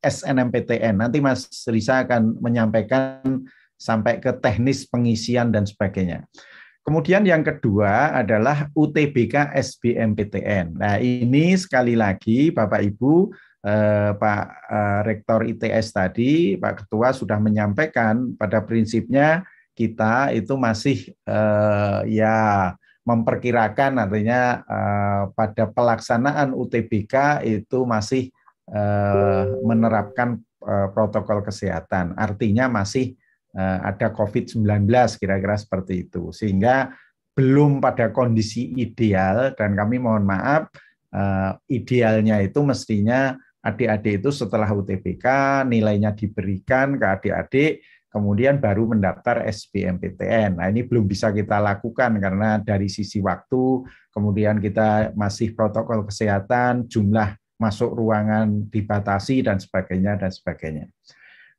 SNMPTN. Nanti Mas Riza akan menyampaikan sampai ke teknis pengisian dan sebagainya. Kemudian yang kedua adalah UTBK SBMPTN. Nah ini sekali lagi Bapak Ibu, Pak Rektor ITS tadi, Pak Ketua sudah menyampaikan pada prinsipnya kita itu masih memperkirakan artinya pada pelaksanaan UTBK itu masih menerapkan protokol kesehatan. Artinya masih ada COVID-19 kira-kira seperti itu. Sehingga belum pada kondisi ideal dan kami mohon maaf idealnya itu mestinya adik-adik itu setelah UTBK nilainya diberikan ke adik-adik kemudian baru mendaftar SBMPTN. Nah ini belum bisa kita lakukan karena dari sisi waktu, kemudian kita masih protokol kesehatan, jumlah masuk ruangan dibatasi dan sebagainya dan sebagainya.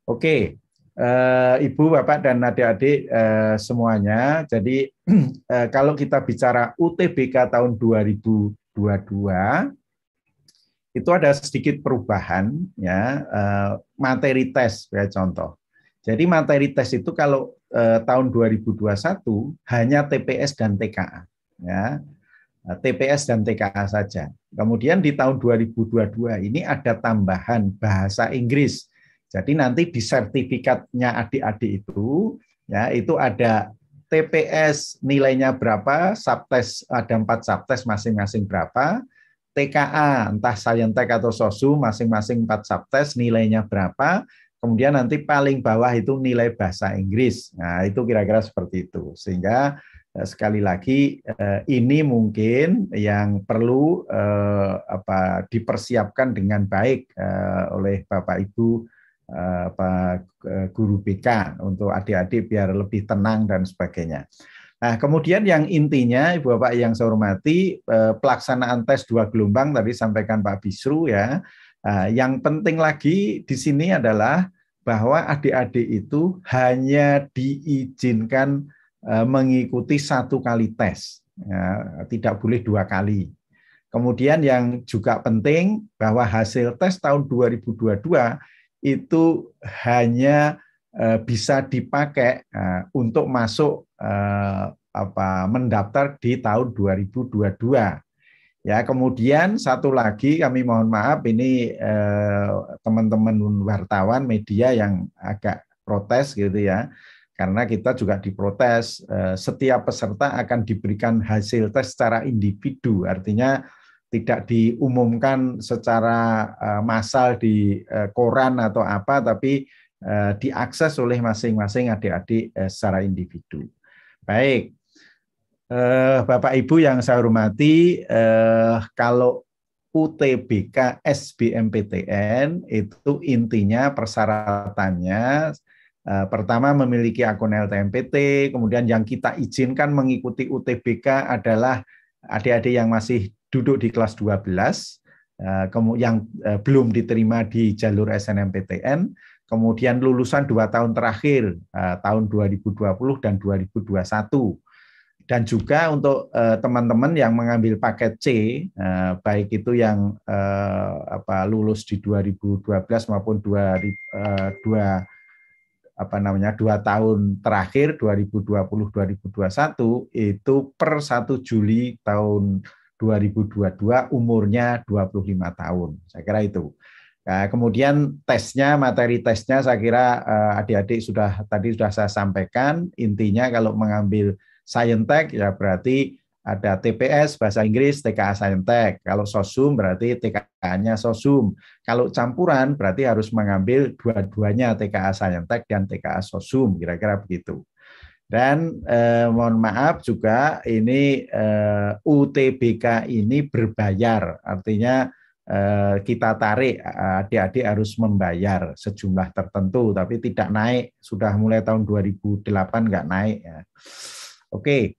Oke. Ibu, Bapak, dan adik-adik semuanya, jadi kalau kita bicara UTBK tahun 2022, itu ada sedikit perubahan, ya materi tes, ya contoh. Jadi materi tes itu kalau tahun 2021 hanya TPS dan TKA, ya TPS dan TKA saja. Kemudian di tahun 2022 ini ada tambahan bahasa Inggris. Jadi nanti di sertifikatnya adik-adik itu, ya itu ada TPS nilainya berapa, subtes ada 4 subtes masing-masing berapa, TKA entah Saintek atau Sosu masing-masing 4 subtes nilainya berapa, kemudian nanti paling bawah itu nilai bahasa Inggris. Nah itu kira-kira seperti itu. Sehingga sekali lagi ini mungkin yang perlu dipersiapkan dengan baik oleh Bapak Ibu guru BK untuk adik-adik biar lebih tenang dan sebagainya. Nah, kemudian yang intinya Ibu Bapak yang saya hormati, pelaksanaan tes 2 gelombang tadi sampaikan Pak Bisru ya. Yang penting lagi di sini adalah bahwa adik-adik itu hanya diizinkan mengikuti 1 kali tes, ya, tidak boleh 2 kali. Kemudian yang juga penting bahwa hasil tes tahun 2022 itu hanya bisa dipakai untuk masuk mendaftar di tahun 2022. Ya, kemudian satu lagi kami mohon maaf ini teman-teman wartawan media yang agak protes gitu ya. Karena kita juga diprotes, setiap peserta akan diberikan hasil tes secara individu, artinya tidak diumumkan secara massal di koran atau apa, tapi diakses oleh masing-masing adik-adik secara individu. Baik, Bapak Ibu yang saya hormati, kalau UTBK SBMPTN itu intinya persyaratannya pertama memiliki akun LTMPT, kemudian yang kita izinkan mengikuti UTBK adalah adik-adik yang masih duduk di kelas 12, yang belum diterima di jalur SNMPTN, kemudian lulusan 2 tahun terakhir, tahun 2020 dan 2021. Dan juga untuk teman-teman yang mengambil paket C, baik itu yang lulus di 2012 maupun 2 tahun terakhir 2020-2021 itu per 1 Juli tahun 2022 umurnya 25 tahun. Saya kira itu. Nah, kemudian tesnya, materi tesnya saya kira adik-adik tadi sudah saya sampaikan. Intinya kalau mengambil Saintek ya berarti ada TPS bahasa Inggris, TKA Saintek. Kalau Sosum berarti TKA-nya Sosum. Kalau campuran berarti harus mengambil dua-duanya, TKA Saintek dan TKA Sosum, kira-kira begitu. Dan mohon maaf juga ini UTBK ini berbayar, artinya kita tarik adik-adik harus membayar sejumlah tertentu, tapi tidak naik, sudah mulai tahun 2008 nggak naik ya. Oke.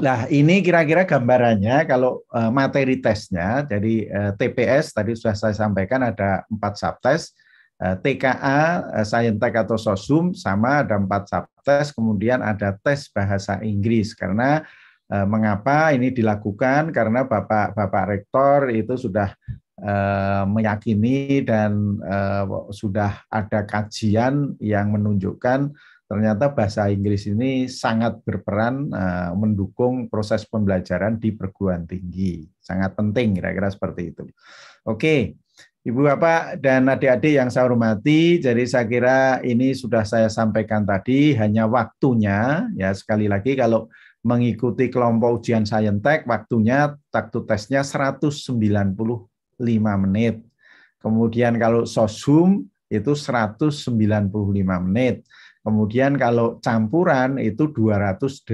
Nah, ini kira-kira gambarannya kalau materi tesnya. Jadi TPS tadi sudah saya sampaikan ada 4 subtes, TKA, Saintek atau Sosum sama ada 4 subtes, kemudian ada tes bahasa Inggris. Karena mengapa ini dilakukan? Karena Bapak Rektor itu sudah meyakini dan sudah ada kajian yang menunjukkan ternyata bahasa Inggris ini sangat berperan mendukung proses pembelajaran di perguruan tinggi. Sangat penting, kira-kira seperti itu. Oke, Ibu Bapak dan adik-adik yang saya hormati, jadi saya kira ini sudah saya sampaikan tadi, hanya waktunya, ya sekali lagi kalau mengikuti kelompok ujian Saintek, waktunya waktu tesnya 195 menit. Kemudian kalau Sosum itu 195 menit. Kemudian kalau campuran itu 285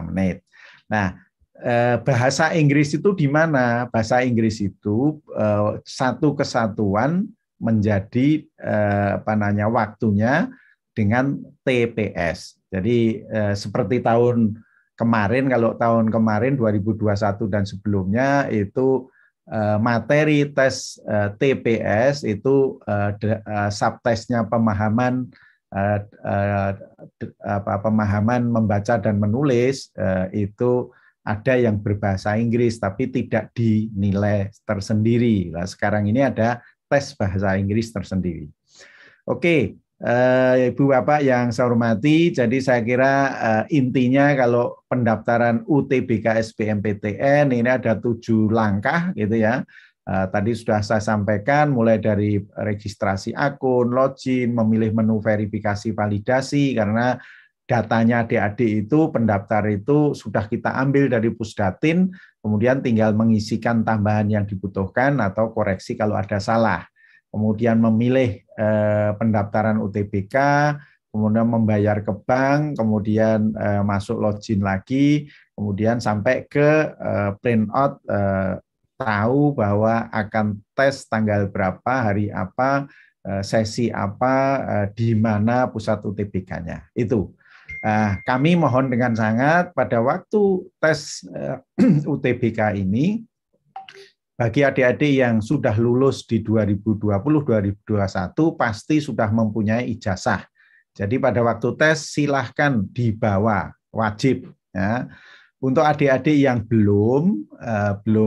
menit. Nah, bahasa Inggris itu di mana? Bahasa Inggris itu satu kesatuan menjadi waktunya dengan TPS. Jadi seperti tahun kemarin, kalau tahun kemarin 2021 dan sebelumnya itu materi tes TPS itu subtesnya pemahaman membaca dan menulis itu ada yang berbahasa Inggris tapi tidak dinilai tersendiri. Nah, sekarang ini ada tes bahasa Inggris tersendiri. Oke, Ibu Bapak yang saya hormati, jadi saya kira intinya kalau pendaftaran UTBK SBMPTN ini ada 7 langkah gitu ya. Tadi sudah saya sampaikan mulai dari registrasi akun, login, memilih menu verifikasi validasi karena datanya adik-adik itu pendaftar itu sudah kita ambil dari Pusdatin, kemudian tinggal mengisikan tambahan yang dibutuhkan atau koreksi kalau ada salah. Kemudian memilih pendaftaran UTBK, kemudian membayar ke bank, kemudian masuk login lagi, kemudian sampai ke print out tahu bahwa akan tes tanggal berapa, hari apa, sesi apa, di mana pusat UTBK-nya. Itu. Kami mohon dengan sangat pada waktu tes UTBK ini, bagi adik-adik yang sudah lulus di 2020-2021 pasti sudah mempunyai ijazah. Jadi pada waktu tes silahkan dibawa, wajib. Ya. Untuk adik-adik yang belum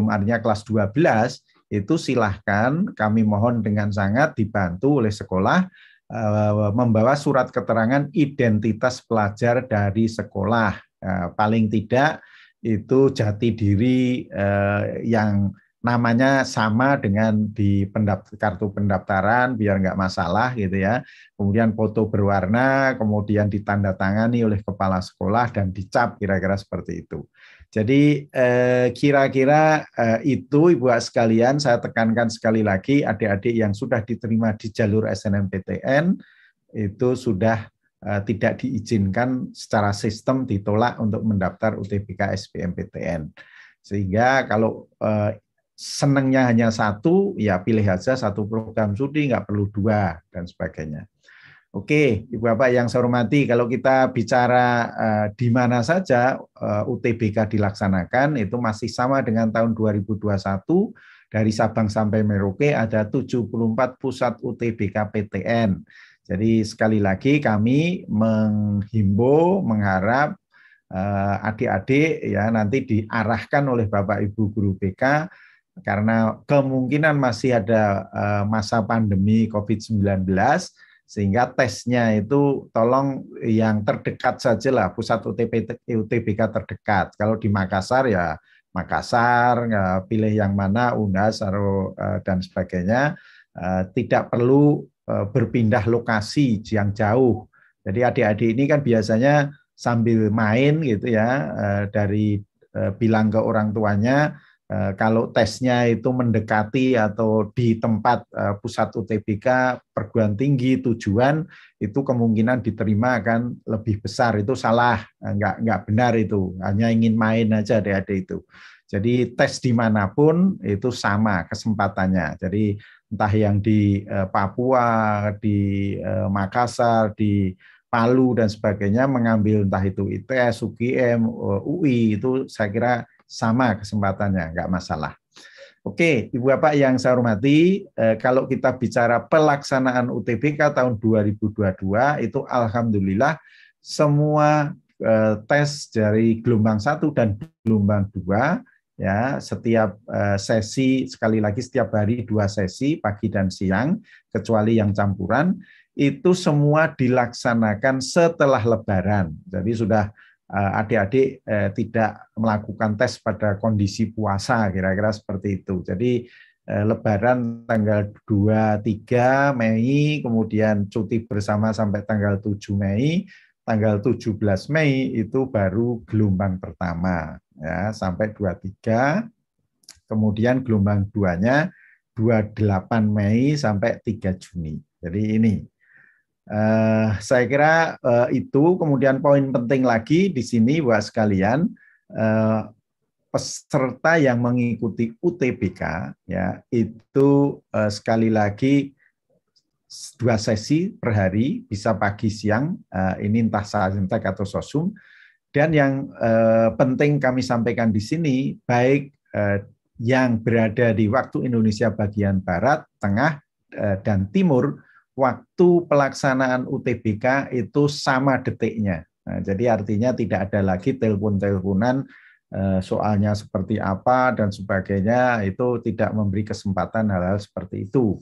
artinya kelas 12, itu silahkan kami mohon dengan sangat dibantu oleh sekolah membawa surat keterangan identitas pelajar dari sekolah. Paling tidak itu jati diri yang namanya sama dengan di kartu pendaftaran biar nggak masalah gitu ya. Kemudian foto berwarna, kemudian ditandatangani oleh kepala sekolah dan dicap kira-kira seperti itu. Jadi kira-kira itu Ibu sekalian, saya tekankan sekali lagi, adik-adik yang sudah diterima di jalur SNMPTN itu sudah tidak diizinkan secara sistem ditolak untuk mendaftar UTBK SBMPTN. Sehingga kalau senangnya hanya satu, ya pilih aja satu program studi, nggak perlu dua, dan sebagainya. Oke, Ibu Bapak yang saya hormati, kalau kita bicara di mana saja UTBK dilaksanakan, itu masih sama dengan tahun 2021, dari Sabang sampai Merauke ada 74 pusat UTBK PTN. Jadi sekali lagi kami menghimbau, mengharap adik-adik ya nanti diarahkan oleh Bapak Ibu Guru BK, karena kemungkinan masih ada masa pandemi COVID-19, sehingga tesnya itu tolong yang terdekat sajalah, pusat UTBK terdekat. Kalau di Makassar ya Makassar, pilih yang mana, Unhas dan sebagainya, tidak perlu berpindah lokasi yang jauh. Jadi adik-adik ini kan biasanya sambil main gitu ya, dari bilang ke orang tuanya, kalau tesnya itu mendekati atau di tempat pusat UTBK perguruan tinggi tujuan, itu kemungkinan diterima akan lebih besar. Itu salah, nggak benar itu. Hanya ingin main aja adik-adik itu. Jadi tes dimanapun itu sama kesempatannya. Jadi entah yang di Papua, di Makassar, di Palu dan sebagainya, mengambil entah itu ITS, UGM, UI, itu saya kira sama kesempatannya, nggak masalah. Oke, Ibu Bapak yang saya hormati, kalau kita bicara pelaksanaan UTBK tahun 2022, itu alhamdulillah semua tes dari gelombang 1 dan gelombang 2, ya, setiap sesi, sekali lagi setiap hari 2 sesi, pagi dan siang, kecuali yang campuran, itu semua dilaksanakan setelah Lebaran. Jadi sudah adik-adik tidak melakukan tes pada kondisi puasa, kira-kira seperti itu. Jadi Lebaran tanggal 2-3 Mei, kemudian cuti bersama sampai tanggal 7 Mei, tanggal 17 Mei itu baru gelombang pertama, ya, sampai 23, kemudian gelombang 2-nya 28 Mei sampai 3 Juni. Jadi ini. Saya kira itu. Kemudian poin penting lagi di sini buat sekalian, peserta yang mengikuti UTBK ya itu sekali lagi 2 sesi per hari, bisa pagi siang, ini entah Saintek atau Sosum. Dan yang penting kami sampaikan di sini, baik yang berada di waktu Indonesia bagian Barat, Tengah, dan Timur, waktu pelaksanaan UTBK itu sama detiknya. Nah, jadi artinya tidak ada lagi telepon-teleponan, soalnya seperti apa dan sebagainya, itu tidak memberi kesempatan hal-hal seperti itu.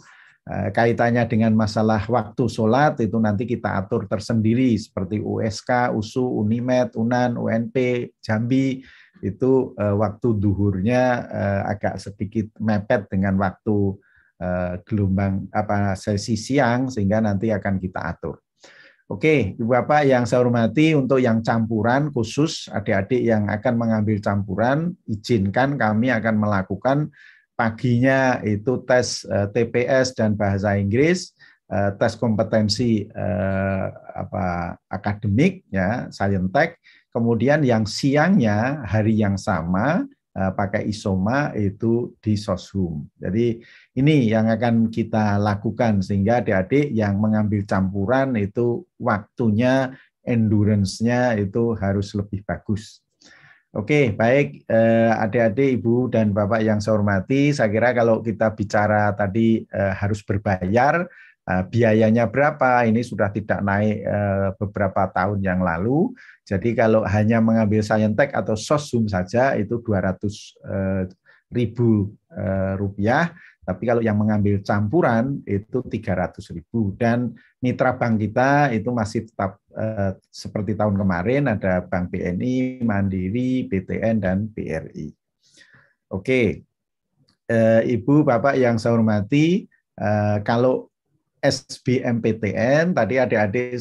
Kaitannya dengan masalah waktu sholat itu nanti kita atur tersendiri, seperti USK, USU, Unimed, UNAN, UNP, Jambi, itu waktu duhurnya agak sedikit mepet dengan waktu gelombang sesi siang, sehingga nanti akan kita atur. Oke, Ibu Bapak yang saya hormati, untuk yang campuran khusus adik-adik yang akan mengambil campuran, izinkan kami akan melakukan paginya itu tes TPS dan bahasa Inggris, tes kompetensi akademik ya, Saintek. Kemudian yang siangnya hari yang sama pakai isoma itu di Soshum. Jadi ini yang akan kita lakukan, sehingga adik-adik yang mengambil campuran itu waktunya, endurance-nya itu harus lebih bagus. Oke, baik adik-adik, Ibu dan Bapak yang saya hormati, saya kira kalau kita bicara tadi harus berbayar, Biayanya berapa? Ini sudah tidak naik beberapa tahun yang lalu. Jadi kalau hanya mengambil Saintek atau Sosum saja itu 200.000 rupiah. Tapi kalau yang mengambil campuran itu 300.000. Dan mitra bank kita itu masih tetap seperti tahun kemarin, ada Bank BNI, Mandiri, BTN, dan BRI. Oke, Ibu, Bapak yang saya hormati, kalau SBMPTN tadi adik-adik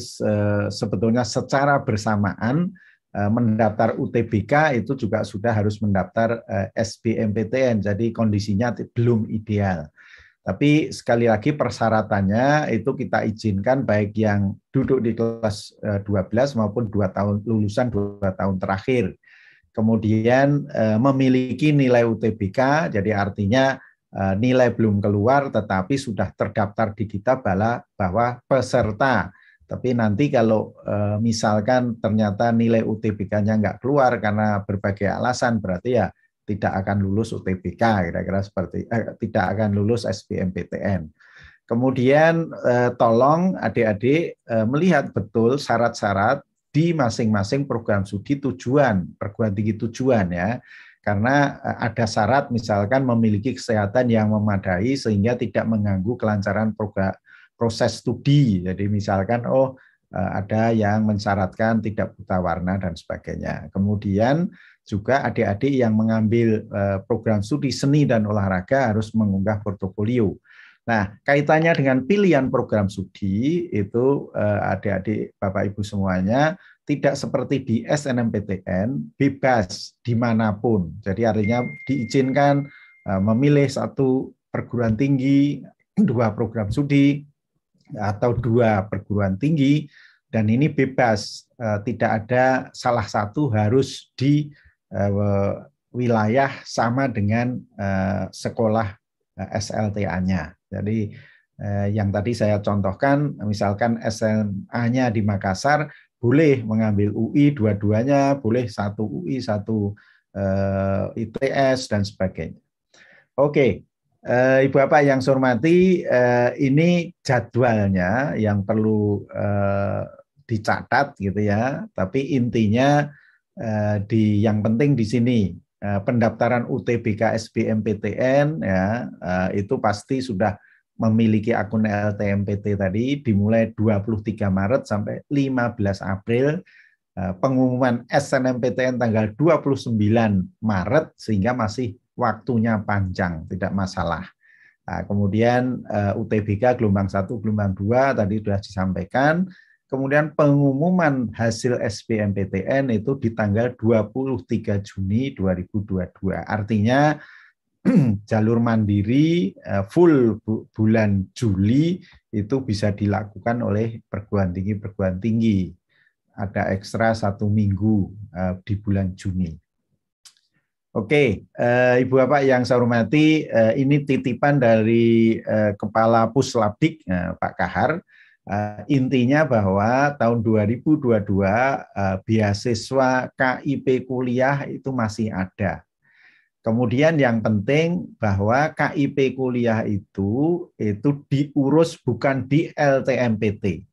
sebetulnya secara bersamaan mendaftar UTBK itu juga sudah harus mendaftar SBMPTN, jadi kondisinya belum ideal. Tapi sekali lagi persyaratannya itu kita izinkan baik yang duduk di kelas 12 maupun lulusan 2 tahun terakhir. Kemudian memiliki nilai UTBK, jadi artinya nilai belum keluar tetapi sudah terdaftar di kita bahwa peserta. Tapi nanti kalau misalkan ternyata nilai UTBK-nya nggak keluar karena berbagai alasan, berarti ya tidak akan lulus UTBK, kira-kira seperti tidak akan lulus SBMPTN. Kemudian tolong adik-adik melihat betul syarat-syarat di masing-masing program studi tujuan, perguruan tinggi tujuan ya. Karena ada syarat misalkan memiliki kesehatan yang memadai sehingga tidak mengganggu kelancaran proses studi. Jadi misalkan ada yang mensyaratkan tidak buta warna dan sebagainya. Kemudian juga adik-adik yang mengambil program studi seni dan olahraga harus mengunggah portofolio. Nah, kaitannya dengan pilihan program studi itu adik-adik Bapak Ibu semuanya tidak seperti di SNMPTN, bebas dimanapun. Jadi artinya diizinkan memilih satu perguruan tinggi, 2 program studi, atau 2 perguruan tinggi, dan ini bebas. Tidak ada salah satu harus di wilayah sama dengan sekolah SLTA-nya. Jadi yang tadi saya contohkan, misalkan SMA-nya di Makassar, boleh mengambil UI dua-duanya, boleh 1 UI, 1 ITS, dan sebagainya. Oke, Ibu Bapak yang saya hormati, ini jadwalnya yang perlu dicatat gitu ya. Tapi intinya yang penting di sini pendaftaran UTBK SBMPTN ya itu pasti sudah memiliki akun LTMPT tadi dimulai 23 Maret sampai 15 April, pengumuman SNMPTN tanggal 29 Maret sehingga masih waktunya panjang, tidak masalah. Nah, kemudian UTBK gelombang 1, gelombang 2 tadi sudah disampaikan. Kemudian pengumuman hasil SBMPTN itu di tanggal 23 Juni 2022. Artinya jalur mandiri full bulan Juli itu bisa dilakukan oleh perguruan tinggi. Ada ekstra 1 minggu di bulan Juni. Oke, Ibu Bapak yang saya hormati, ini titipan dari Kepala Puslabdik Pak Kahar. Intinya bahwa tahun 2022 beasiswa KIP kuliah itu masih ada. Kemudian yang penting bahwa KIP kuliah itu diurus bukan di LTMPT.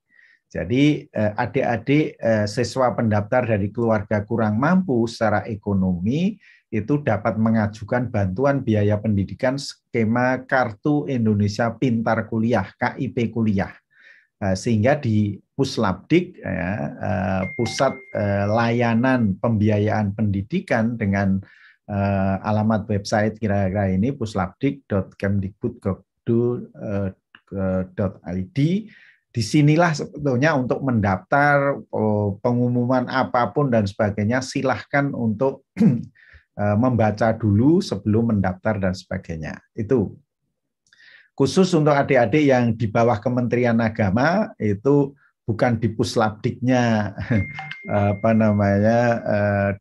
Jadi adik-adik siswa pendaftar dari keluarga kurang mampu secara ekonomi itu dapat mengajukan bantuan biaya pendidikan skema Kartu Indonesia Pintar Kuliah, KIP kuliah. Sehingga di Puslabdik, pusat layanan pembiayaan pendidikan dengan alamat website kira-kira ini puslabdik.kemdikbud.go.id. Disinilah sebetulnya untuk mendaftar pengumuman apapun dan sebagainya, silahkan untuk membaca dulu sebelum mendaftar dan sebagainya. Itu khusus untuk adik-adik yang di bawah Kementerian Agama, itu bukan di Puslabdiknya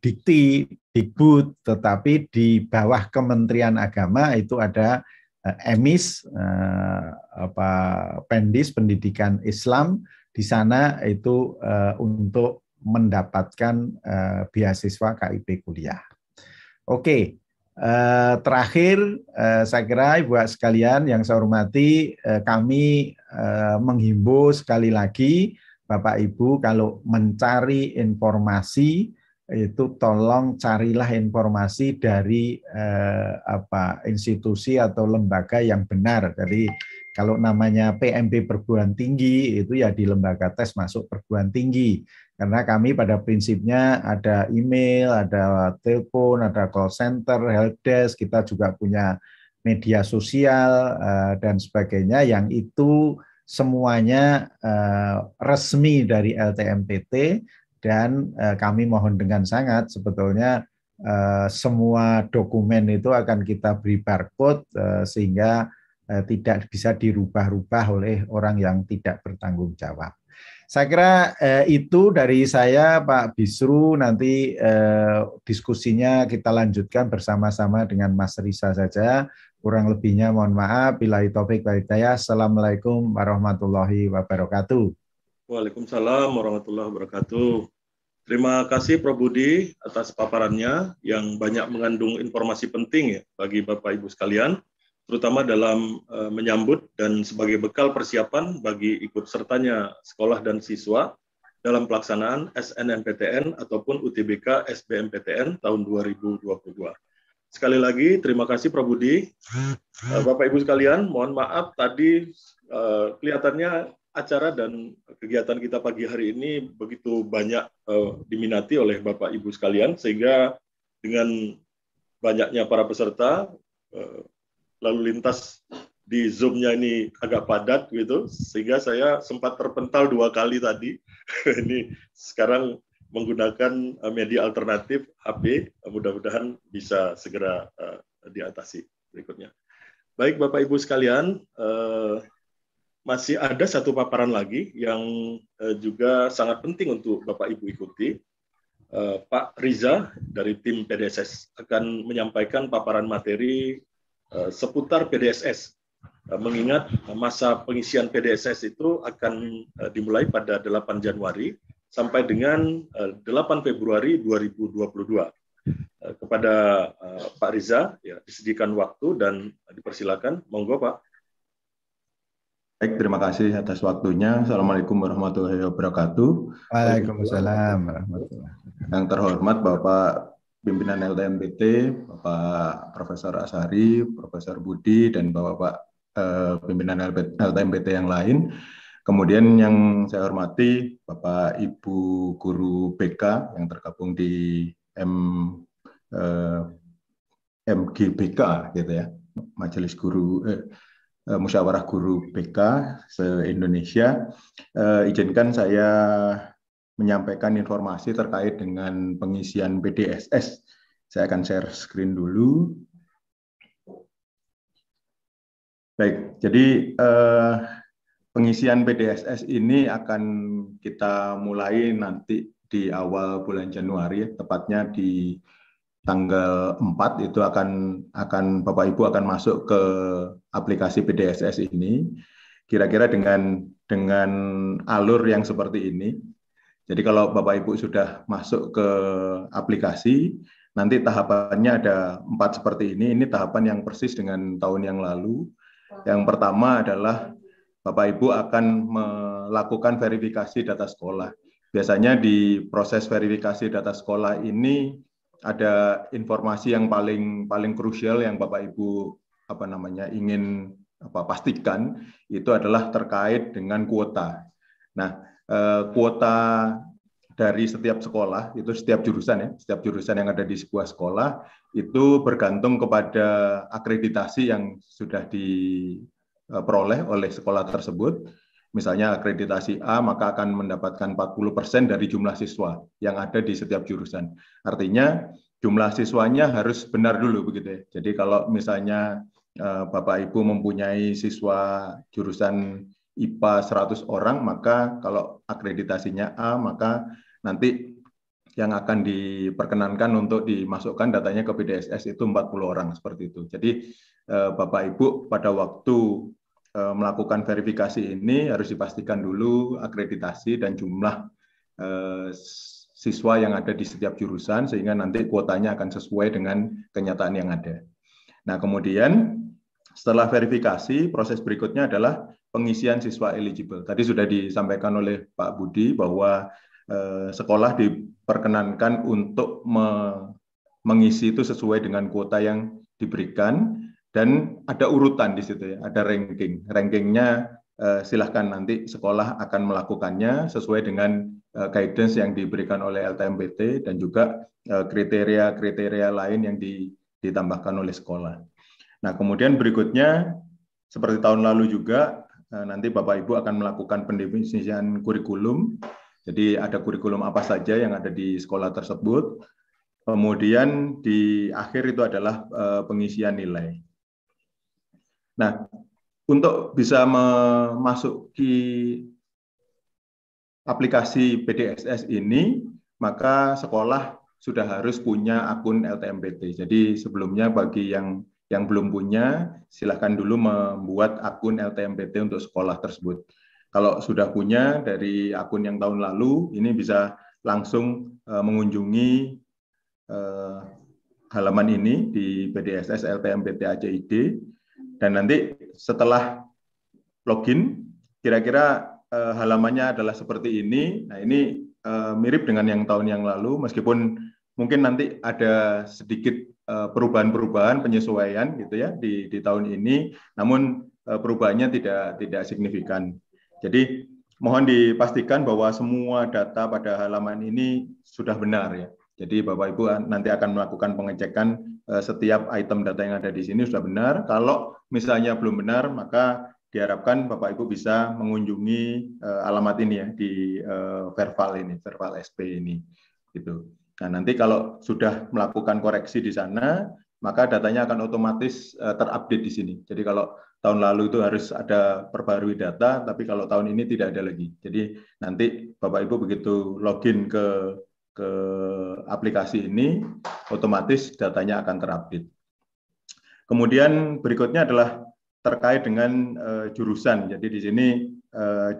Dikti, Dikbud, tetapi di bawah Kementerian Agama itu ada EMIS, Pendis Pendidikan Islam. Di sana itu untuk mendapatkan beasiswa KIP kuliah. Oke. Terakhir, saya kira Ibu sekalian yang saya hormati, kami menghimbau sekali lagi Bapak Ibu kalau mencari informasi itu tolong carilah informasi dari institusi atau lembaga yang benar. Jadi kalau namanya PMB perguruan tinggi itu ya di lembaga tes masuk perguruan tinggi. Karena kami pada prinsipnya ada email, ada telepon, ada call center, help desk, kita juga punya media sosial dan sebagainya yang itu semuanya resmi dari LTMPT dan kami mohon dengan sangat sebetulnya semua dokumen itu akan kita beri barcode sehingga tidak bisa dirubah-rubah oleh orang yang tidak bertanggung jawab. Saya kira itu dari saya, Pak Bisru. Nanti diskusinya kita lanjutkan bersama-sama dengan Mas Riza saja. Kurang lebihnya mohon maaf. Billahi taufik wal hidayah. Assalamualaikum warahmatullahi wabarakatuh. Waalaikumsalam warahmatullahi wabarakatuh. Terima kasih Prof. Budi atas paparannya yang banyak mengandung informasi penting ya bagi Bapak Ibu sekalian, terutama dalam menyambut dan sebagai bekal persiapan bagi ikut sertanya sekolah dan siswa dalam pelaksanaan SNMPTN ataupun UTBK SBMPTN tahun 2022. Sekali lagi, terima kasih Prof. Budi. Bapak Ibu sekalian, mohon maaf tadi kelihatannya acara dan kegiatan kita pagi hari ini begitu banyak diminati oleh Bapak Ibu sekalian, sehingga dengan banyaknya para peserta, lalu lintas di Zoom-nya ini agak padat gitu, sehingga saya sempat terpental 2 kali tadi. Ini sekarang menggunakan media alternatif HP, mudah-mudahan bisa segera diatasi berikutnya. Baik Bapak Ibu sekalian, masih ada satu paparan lagi yang juga sangat penting untuk Bapak Ibu ikuti. Pak Riza dari tim PDSS akan menyampaikan paparan materi seputar PDSS, mengingat masa pengisian PDSS itu akan dimulai pada 8 Januari sampai dengan 8 Februari 2022. Kepada Pak Riza ya, disediakan waktu dan dipersilakan. Monggo Pak. Baik, terima kasih atas waktunya. Assalamualaikum warahmatullahi wabarakatuh. Waalaikumsalam warahmatullahi wabarakatuh. Yang terhormat Bapak Pimpinan LTMPT, Bapak Profesor Asari, Profesor Budi, dan Bapak Pimpinan LTMPT yang lain. Kemudian yang saya hormati Bapak Ibu Guru BK yang tergabung di MGBK gitu ya, Majelis Guru Musyawarah Guru BK se-Indonesia. Izinkan saya menyampaikan informasi terkait dengan pengisian PDSS. Saya akan share screen dulu. Baik, jadi pengisian PDSS ini akan kita mulai nanti di awal bulan Januari, tepatnya di tanggal 4 itu akan Bapak Ibu akan masuk ke aplikasi PDSS ini kira-kira dengan alur yang seperti ini. Jadi kalau Bapak Ibu sudah masuk ke aplikasi, nanti tahapannya ada 4 seperti ini. Ini tahapan yang persis dengan tahun yang lalu. Yang pertama adalah Bapak Ibu akan melakukan verifikasi data sekolah. Biasanya di proses verifikasi data sekolah ini ada informasi yang paling krusial yang Bapak Ibu ingin pastikan, itu adalah terkait dengan kuota. Nah, kuota dari setiap sekolah itu setiap jurusan yang ada di sebuah sekolah itu bergantung kepada akreditasi yang sudah diperoleh oleh sekolah tersebut. Misalnya akreditasi A, maka akan mendapatkan 40% dari jumlah siswa yang ada di setiap jurusan. Artinya jumlah siswanya harus benar dulu begitu ya. Jadi kalau misalnya Bapak Ibu mempunyai siswa jurusan IPA 100 orang, maka kalau akreditasinya A, maka nanti yang akan diperkenankan untuk dimasukkan datanya ke PDSS itu 40 orang seperti itu. Jadi Bapak Ibu pada waktu melakukan verifikasi ini harus dipastikan dulu akreditasi dan jumlah siswa yang ada di setiap jurusan, sehingga nanti kuotanya akan sesuai dengan kenyataan yang ada. Nah, kemudian setelah verifikasi, proses berikutnya adalah pengisian siswa eligible. Tadi sudah disampaikan oleh Pak Budi bahwa sekolah diperkenankan untuk mengisi itu sesuai dengan kuota yang diberikan, dan ada urutan di situ ya, ada ranking. Rankingnya silahkan nanti sekolah akan melakukannya sesuai dengan guidance yang diberikan oleh LTMPT dan juga kriteria-kriteria lain yang ditambahkan oleh sekolah. Nah, kemudian berikutnya seperti tahun lalu juga nanti Bapak Ibu akan melakukan pendefinisian kurikulum. Jadi ada kurikulum apa saja yang ada di sekolah tersebut. Kemudian di akhir itu adalah pengisian nilai. Nah, untuk bisa memasuki aplikasi PDSS ini, maka sekolah sudah harus punya akun LTMPT. Jadi sebelumnya bagi yang belum punya, silakan dulu membuat akun LTMPT untuk sekolah tersebut. Kalau sudah punya dari akun yang tahun lalu, ini bisa langsung mengunjungi halaman ini di PDSS LTMPT ACID, dan nanti setelah login, kira-kira halamannya adalah seperti ini. Nah, ini mirip dengan yang tahun yang lalu, meskipun mungkin nanti ada sedikit perubahan-perubahan, penyesuaian gitu ya di tahun ini, namun perubahannya tidak signifikan. Jadi mohon dipastikan bahwa semua data pada halaman ini sudah benar ya. Jadi Bapak Ibu nanti akan melakukan pengecekan setiap item data yang ada di sini sudah benar. Kalau misalnya belum benar, maka diharapkan Bapak Ibu bisa mengunjungi alamat ini ya di Verval ini, Verval SP ini, gitu. Nah, nanti kalau sudah melakukan koreksi di sana, maka datanya akan otomatis terupdate di sini. Jadi kalau tahun lalu itu harus ada perbarui data, tapi kalau tahun ini tidak ada lagi. Jadi nanti Bapak Ibu begitu login ke aplikasi ini, otomatis datanya akan terupdate. Kemudian berikutnya adalah terkait dengan jurusan. Jadi di sini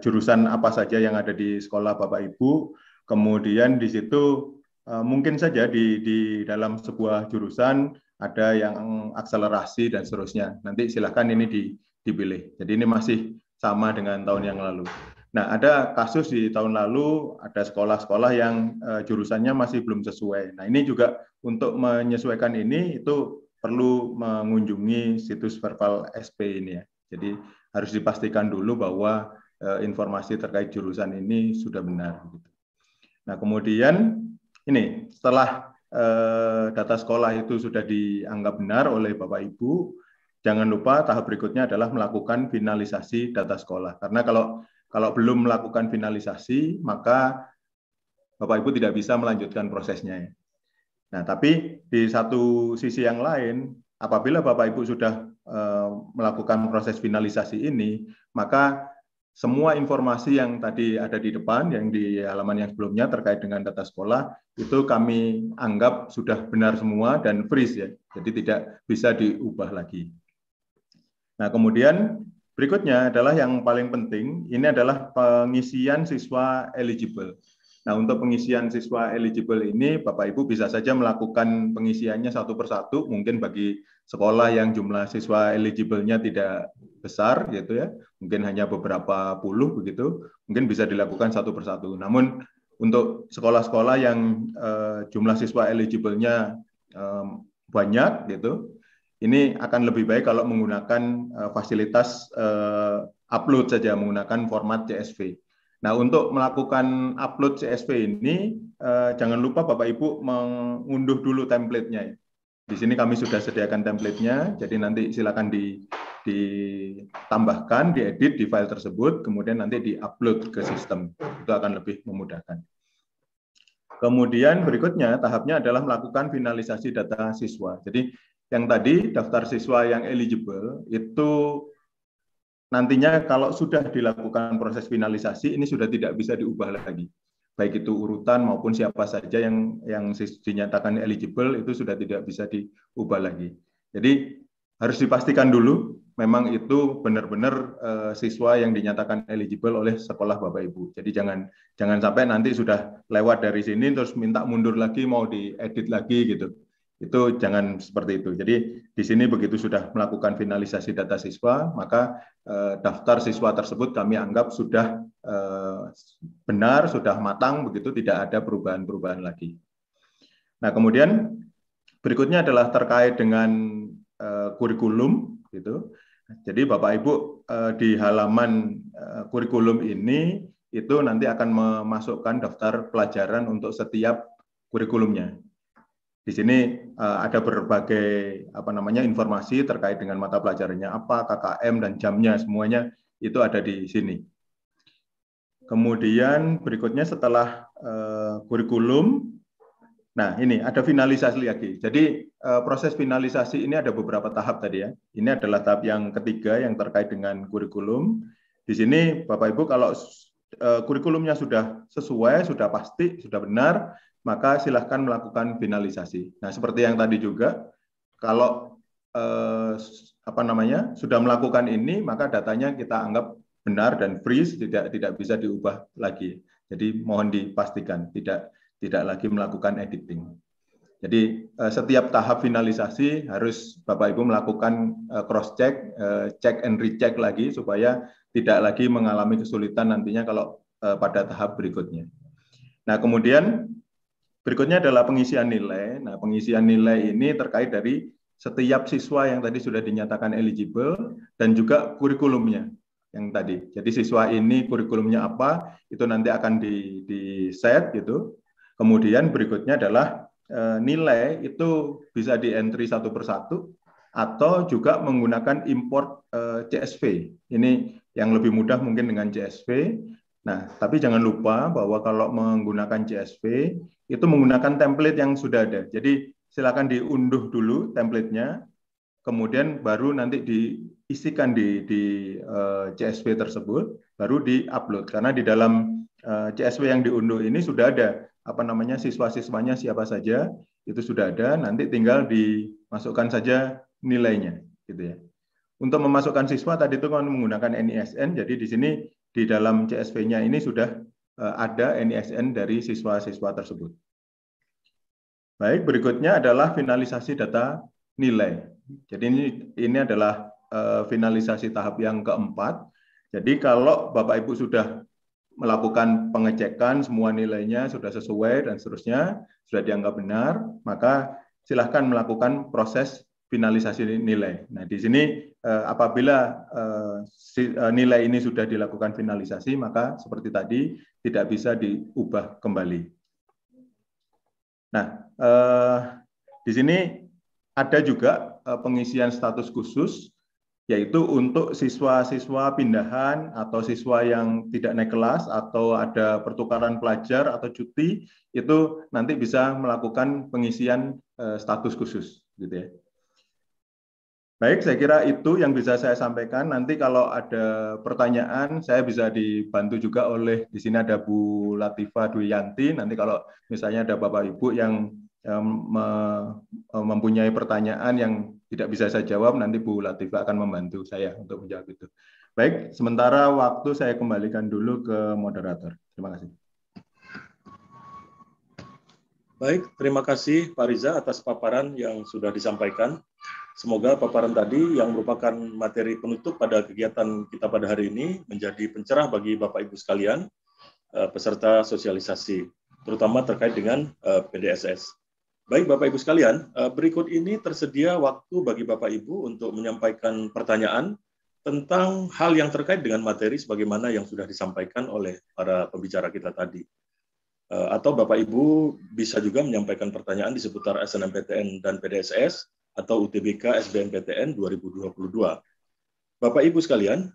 jurusan apa saja yang ada di sekolah Bapak Ibu. Kemudian di situ mungkin saja di dalam sebuah jurusan ada yang akselerasi dan seterusnya. Nanti silakan ini dipilih. Jadi ini masih sama dengan tahun yang lalu. Nah, ada kasus di tahun lalu, ada sekolah-sekolah yang jurusannya masih belum sesuai. Nah, ini juga untuk menyesuaikan ini, itu perlu mengunjungi situs Verval SP ini ya. Jadi harus dipastikan dulu bahwa informasi terkait jurusan ini sudah benar. Nah, kemudian ini setelah data sekolah itu sudah dianggap benar oleh Bapak Ibu, jangan lupa tahap berikutnya adalah melakukan finalisasi data sekolah. Karena kalau belum melakukan finalisasi, maka Bapak Ibu tidak bisa melanjutkan prosesnya. Nah, tapi di satu sisi yang lain, apabila Bapak Ibu sudah melakukan proses finalisasi ini, maka semua informasi yang tadi ada di depan, yang di halaman yang sebelumnya terkait dengan data sekolah, itu kami anggap sudah benar semua dan freeze ya, jadi tidak bisa diubah lagi. Nah, kemudian berikutnya adalah yang paling penting, ini adalah pengisian siswa eligible. Nah, untuk pengisian siswa eligible ini, Bapak Ibu bisa saja melakukan pengisiannya satu persatu, mungkin bagi sekolah yang jumlah siswa eligible-nya tidak besar, gitu ya, mungkin hanya beberapa puluh begitu, mungkin bisa dilakukan satu persatu. Namun, untuk sekolah-sekolah yang jumlah siswa eligible-nya banyak, gitu, ini akan lebih baik kalau menggunakan fasilitas upload saja, menggunakan format CSV. Nah, untuk melakukan upload CSV ini, jangan lupa Bapak Ibu mengunduh dulu template-nya. Di sini kami sudah sediakan template-nya, jadi nanti silakan ditambahkan, diedit di file tersebut, kemudian nanti di-upload ke sistem. Itu akan lebih memudahkan. Kemudian berikutnya, tahapnya adalah melakukan finalisasi data siswa. Jadi, yang tadi daftar siswa yang eligible itu nantinya kalau sudah dilakukan proses finalisasi ini sudah tidak bisa diubah lagi. Baik itu urutan maupun siapa saja yang dinyatakan eligible itu sudah tidak bisa diubah lagi. Jadi harus dipastikan dulu memang itu benar-benar siswa yang dinyatakan eligible oleh sekolah Bapak Ibu. Jadi jangan sampai nanti sudah lewat dari sini terus minta mundur lagi, mau diedit lagi gitu. Itu jangan seperti itu. Jadi di sini begitu sudah melakukan finalisasi data siswa, maka daftar siswa tersebut kami anggap sudah benar, sudah matang, begitu tidak ada perubahan-perubahan lagi. Nah, kemudian berikutnya adalah terkait dengan kurikulum, gitu. Jadi Bapak Ibu di halaman kurikulum ini itu nanti akan memasukkan daftar pelajaran untuk setiap kurikulumnya. Di sini ada berbagai informasi terkait dengan mata pelajarannya apa, KKM dan jamnya, semuanya itu ada di sini. Kemudian berikutnya setelah kurikulum, nah ini ada finalisasi lagi. Jadi proses finalisasi ini ada beberapa tahap tadi ya. Ini adalah tahap yang ketiga yang terkait dengan kurikulum. Di sini Bapak Ibu kalau kurikulumnya sudah sesuai, sudah pasti, sudah benar, maka silahkan melakukan finalisasi. Nah, seperti yang tadi juga, kalau sudah melakukan ini, maka datanya kita anggap benar dan freeze, tidak bisa diubah lagi. Jadi mohon dipastikan tidak lagi melakukan editing. Jadi setiap tahap finalisasi harus Bapak Ibu melakukan cross check, check and recheck lagi supaya tidak lagi mengalami kesulitan nantinya kalau pada tahap berikutnya. Nah, kemudian berikutnya adalah pengisian nilai. Nah, pengisian nilai ini terkait dari setiap siswa yang tadi sudah dinyatakan eligible dan juga kurikulumnya yang tadi. Jadi siswa ini kurikulumnya apa, itu nanti akan di set gitu. Kemudian berikutnya adalah nilai itu bisa di entry satu persatu atau juga menggunakan import CSV. Ini yang lebih mudah mungkin dengan CSV. Nah, tapi jangan lupa bahwa kalau menggunakan CSV itu menggunakan template yang sudah ada. Jadi silakan diunduh dulu template-nya, kemudian baru nanti diisikan di CSV tersebut, baru di-upload. Karena di dalam CSV yang diunduh ini sudah ada siswa-siswanya siapa saja, itu sudah ada, nanti tinggal dimasukkan saja nilainya, gitu ya. Untuk memasukkan siswa tadi itu kan menggunakan NISN, jadi di sini di dalam CSV-nya ini sudah ada NISN dari siswa-siswa tersebut. Baik, berikutnya adalah finalisasi data nilai. Jadi ini adalah finalisasi tahap yang keempat. Jadi kalau Bapak Ibu sudah melakukan pengecekan semua nilainya sudah sesuai dan seterusnya, sudah dianggap benar, maka silahkan melakukan proses finalisasi nilai. Nah, di sini apabila nilai ini sudah dilakukan finalisasi, maka seperti tadi tidak bisa diubah kembali. Nah, di sini ada juga pengisian status khusus, yaitu untuk siswa-siswa pindahan atau siswa yang tidak naik kelas atau ada pertukaran pelajar atau cuti, itu nanti bisa melakukan pengisian status khusus, gitu ya. Baik, saya kira itu yang bisa saya sampaikan. Nanti kalau ada pertanyaan, saya bisa dibantu juga oleh, di sini ada Bu Latifah Dwiyanti. Nanti kalau misalnya ada Bapak Ibu yang mempunyai pertanyaan yang tidak bisa saya jawab, nanti Bu Latifah akan membantu saya untuk menjawab itu. Baik, sementara waktu saya kembalikan dulu ke moderator. Terima kasih. Baik, terima kasih Pak Riza atas paparan yang sudah disampaikan. Semoga paparan tadi yang merupakan materi penutup pada kegiatan kita pada hari ini menjadi pencerah bagi Bapak Ibu sekalian, peserta sosialisasi, terutama terkait dengan PDSS. Baik Bapak Ibu sekalian, berikut ini tersedia waktu bagi Bapak Ibu untuk menyampaikan pertanyaan tentang hal yang terkait dengan materi sebagaimana yang sudah disampaikan oleh para pembicara kita tadi. Atau Bapak Ibu bisa juga menyampaikan pertanyaan di seputar SNMPTN dan PDSS atau UTBK SBMPTN 2022. Bapak Ibu sekalian,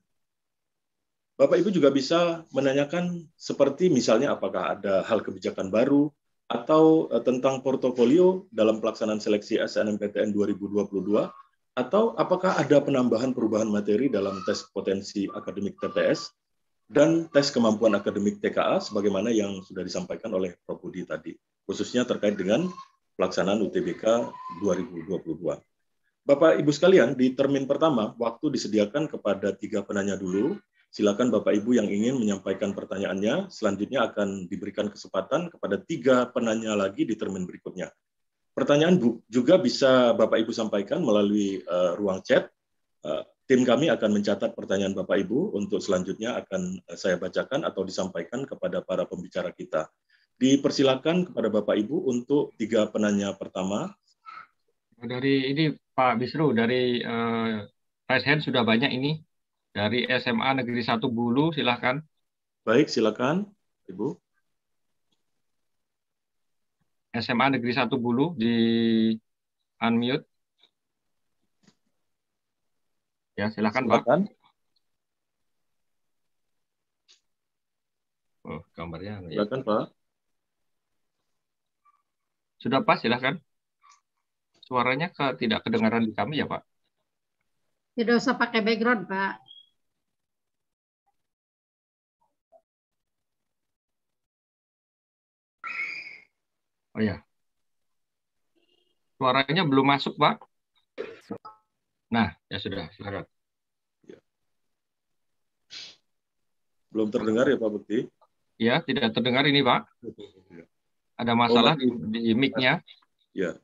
Bapak Ibu juga bisa menanyakan seperti misalnya apakah ada hal kebijakan baru atau tentang portofolio dalam pelaksanaan seleksi SNMPTN 2022, atau apakah ada penambahan perubahan materi dalam tes potensi akademik TPS dan tes kemampuan akademik TKA sebagaimana yang sudah disampaikan oleh Prof. Budi tadi, khususnya terkait dengan pelaksanaan UTBK 2022. Bapak Ibu sekalian, di termin pertama, waktu disediakan kepada 3 penanya dulu. Silakan Bapak Ibu yang ingin menyampaikan pertanyaannya, selanjutnya akan diberikan kesempatan kepada 3 penanya lagi di termin berikutnya. Pertanyaan juga bisa Bapak Ibu sampaikan melalui ruang chat. Tim kami akan mencatat pertanyaan Bapak Ibu untuk selanjutnya akan saya bacakan atau disampaikan kepada para pembicara kita. Dipersilakan kepada Bapak Ibu untuk 3 penanya pertama. Dari ini Pak Bisru, dari raise hand sudah banyak ini. Dari SMA Negeri 1 Bulu, silahkan. Baik, silakan Ibu. SMA Negeri 1 Bulu, di unmute. Ya, silakan Pak. Oh, gambarnya. Silakan Pak. Sudah Pak, silakan. Suaranya tidak kedengaran di kami ya Pak? Tidak usah pakai background Pak. Oh ya. Suaranya belum masuk Pak. Nah, ya sudah, silakan. Belum terdengar ya Pak Bekti? Ya, tidak terdengar ini Pak. Ada masalah di mic-nya. Ya.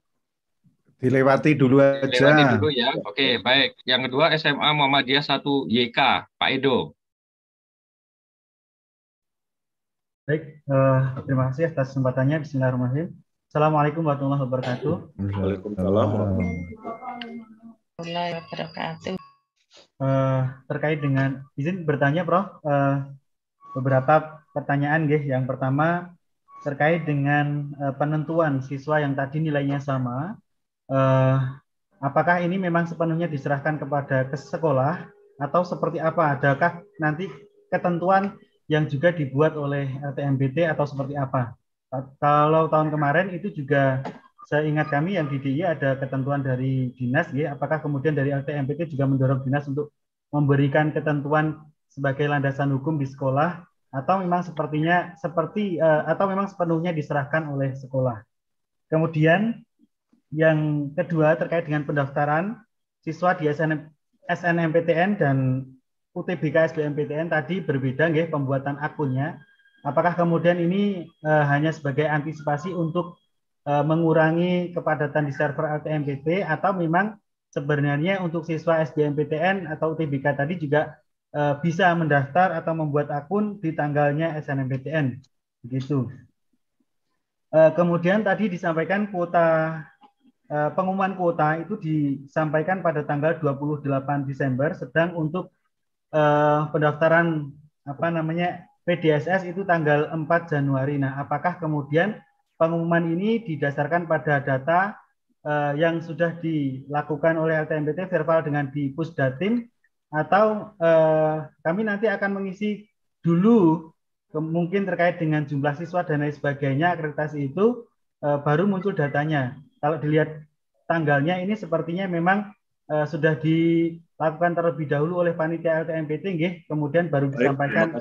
Dilewati dulu aja. Dilewati dulu ya. Oke, baik. Yang kedua SMA Muhammadiyah 1 YK, Pak Edo. Baik, terima kasih atas kesempatannya. Bismillahirrahmanirrahim. Assalamualaikum warahmatullahi wabarakatuh. Waalaikumsalam warahmatullahi wabarakatuh. Terkait dengan izin bertanya, Prof. Beberapa pertanyaan, nggih. Yang pertama terkait dengan penentuan siswa yang tadi nilainya sama. Apakah ini memang sepenuhnya diserahkan kepada sekolah atau seperti apa? Adakah nanti ketentuan yang juga dibuat oleh LTMPT atau seperti apa? Kalau tahun kemarin itu juga seingat kami yang di DIY ada ketentuan dari dinas, ya. Apakah kemudian dari LTMPT juga mendorong dinas untuk memberikan ketentuan sebagai landasan hukum di sekolah atau memang memang sepenuhnya diserahkan oleh sekolah? Kemudian yang kedua terkait dengan pendaftaran siswa di SNMPTN dan UTBK SBMPTN tadi berbeda, nggih, pembuatan akunnya. Apakah kemudian ini hanya sebagai antisipasi untuk mengurangi kepadatan di server LTMPT atau memang sebenarnya untuk siswa SBMPTN atau UTBK tadi juga bisa mendaftar atau membuat akun di tanggalnya SNMPTN, begitu. Kemudian tadi disampaikan pengumuman kuota itu disampaikan pada tanggal 28 Desember, sedang untuk pendaftaran PDSS itu tanggal 4 Januari. Nah, apakah kemudian pengumuman ini didasarkan pada data yang sudah dilakukan oleh LTMPT verbal dengan di Pusdatin, atau kami nanti akan mengisi dulu mungkin terkait dengan jumlah siswa dan lain sebagainya, akreditasi itu baru muncul datanya. Kalau dilihat tanggalnya ini sepertinya memang sudah dilakukan terlebih dahulu oleh panitia LTMPT, nggih, kemudian baru disampaikan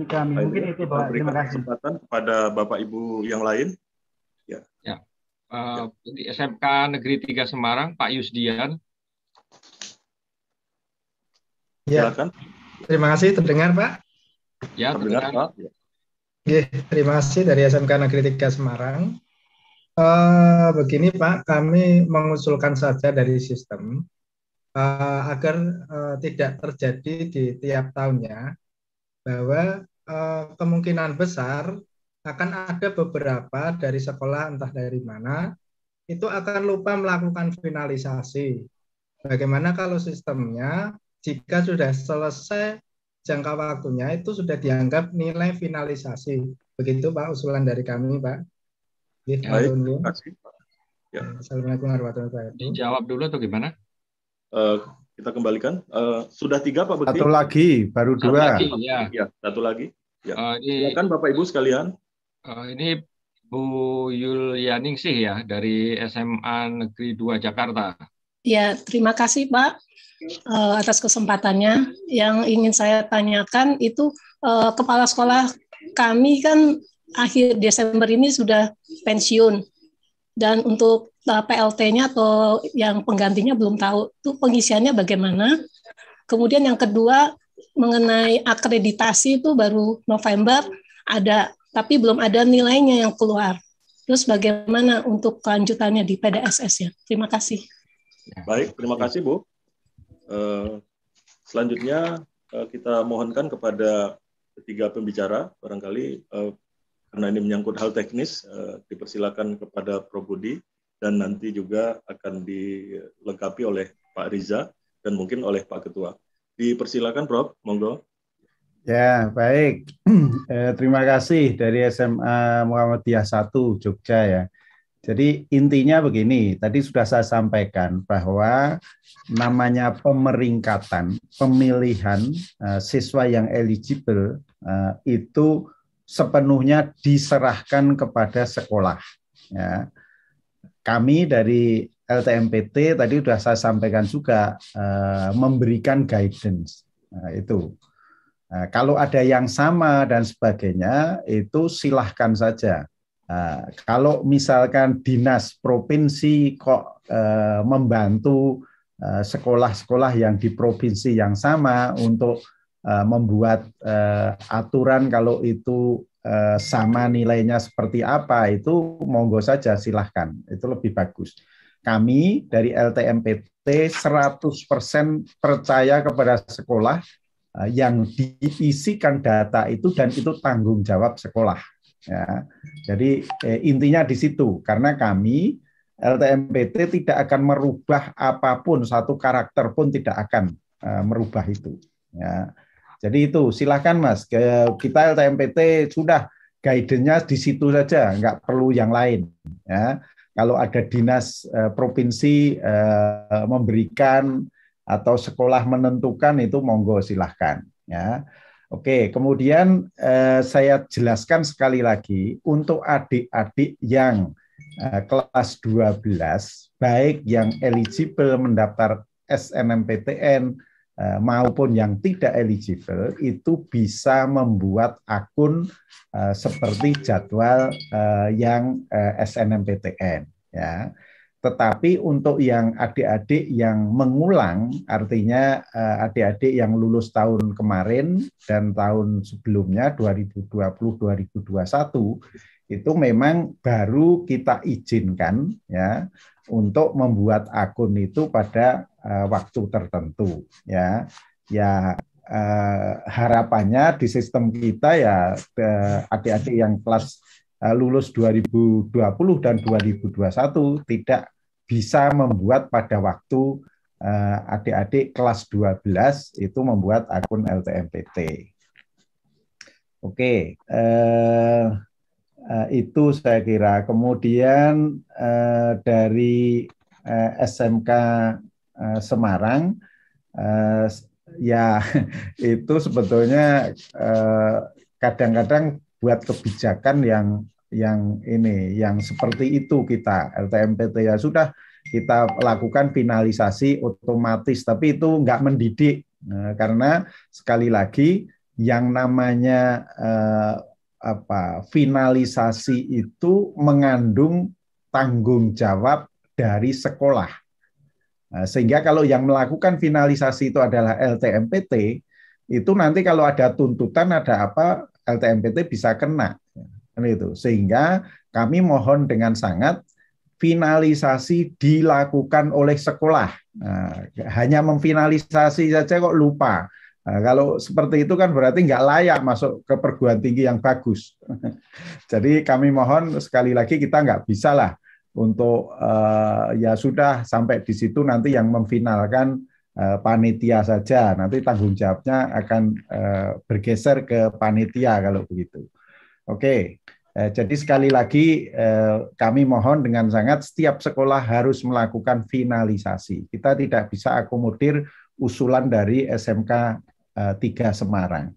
kami. Mungkin itu Pak. Terima kasih. Kesempatan kepada Bapak Ibu yang lain. Ya. Ya. Di SMK Negeri 3 Semarang, Pak Yusdian. Ya. Silakan. Terima kasih, terdengar Pak? Ya, terdengar Pak. Ya, terima kasih dari SMK Negeri 3 Semarang. Begini Pak, kami mengusulkan saja dari sistem agar tidak terjadi di tiap tahunnya bahwa kemungkinan besar akan ada beberapa dari sekolah entah dari mana itu akan lupa melakukan finalisasi. Bagaimana kalau sistemnya jika sudah selesai jangka waktunya itu sudah dianggap nilai finalisasi. Begitu Pak usulan dari kami Pak. Baik, terima kasih Pak. Ya. Assalamualaikum warahmatullahi wabarakatuh. Dijawab dulu atau gimana? Kita kembalikan. Sudah 3 Pak Bekti? Satu lagi, baru 2. Ya, satu lagi. Ya. Silakan Bapak Ibu sekalian. Ini Bu Yulianingsih ya dari SMA Negeri 2 Jakarta. Ya, terima kasih Pak atas kesempatannya. Yang ingin saya tanyakan itu kepala sekolah kami kan akhir Desember ini sudah pensiun, dan untuk PLT-nya atau yang penggantinya belum tahu. Itu pengisiannya bagaimana? Kemudian yang kedua, mengenai akreditasi itu baru November ada, tapi belum ada nilainya yang keluar. Terus bagaimana untuk kelanjutannya di PDSS ya? Terima kasih. Baik, terima kasih Bu. Selanjutnya kita mohonkan kepada ketiga pembicara, barangkali karena ini menyangkut hal teknis, dipersilakan kepada Prof. Budi, dan nanti juga akan dilengkapi oleh Pak Riza dan mungkin oleh Pak Ketua. Dipersilakan Prof, monggo. Ya, baik. Terima kasih dari SMA Muhammadiyah 1 Jogja ya. Jadi intinya begini, tadi sudah saya sampaikan bahwa namanya pemeringkatan, pemilihan siswa yang eligible itu sepenuhnya diserahkan kepada sekolah. Ya. Kami dari LTMPT tadi sudah saya sampaikan juga memberikan guidance. Itu. Kalau ada yang sama dan sebagainya, itu silahkan saja. Kalau misalkan dinas provinsi kok membantu sekolah-sekolah yang di provinsi yang sama untuk membuat aturan kalau itu sama nilainya seperti apa, itu monggo saja, silahkan, itu lebih bagus. Kami dari LTMPT 100% percaya kepada sekolah yang diisikan data itu dan itu tanggung jawab sekolah. Ya, jadi intinya di situ, karena kami LTMPT tidak akan merubah apapun, satu karakter pun tidak akan merubah itu. Ya, jadi itu silakan Mas, kita LTMPT sudah guidance-nya di situ saja, nggak perlu yang lain. Ya, kalau ada dinas provinsi memberikan atau sekolah menentukan itu monggo silahkan. Ya. Oke, kemudian saya jelaskan sekali lagi untuk adik-adik yang kelas 12, baik yang eligible mendaftar SNMPTN maupun yang tidak eligible, itu bisa membuat akun seperti jadwal yang SNMPTN. Ya. Tetapi untuk yang adik-adik yang mengulang, artinya adik-adik yang lulus tahun kemarin dan tahun sebelumnya 2020-2021, itu memang baru kita izinkan ya untuk membuat akun itu pada waktu tertentu ya. Ya harapannya di sistem kita ya adik-adik yang kelas lulus 2020 dan 2021 tidak bisa membuat pada waktu adik-adik kelas 12 itu membuat akun LTMPT. Oke, itu saya kira. Kemudian dari SMK Semarang, ya itu sebetulnya kadang-kadang buat kebijakan yang seperti itu kita LTMPT ya sudah kita lakukan finalisasi otomatis, tapi itu nggak mendidik karena sekali lagi yang namanya finalisasi itu mengandung tanggung jawab dari sekolah, sehingga kalau yang melakukan finalisasi itu adalah LTMPT, itu nanti kalau ada tuntutan ada apa LTMPT bisa kena. Itu. Sehingga kami mohon dengan sangat finalisasi dilakukan oleh sekolah. Hanya memfinalisasi saja kok lupa. Kalau seperti itu kan berarti nggak layak masuk ke perguruan tinggi yang bagus. Jadi kami mohon sekali lagi kita nggak bisa lah untuk ya sudah sampai di situ nanti yang memfinalkan panitia saja. Nanti tanggung jawabnya akan bergeser ke panitia kalau begitu. Oke, jadi sekali lagi kami mohon dengan sangat setiap sekolah harus melakukan finalisasi. Kita tidak bisa akomodir usulan dari SMK 3 Semarang.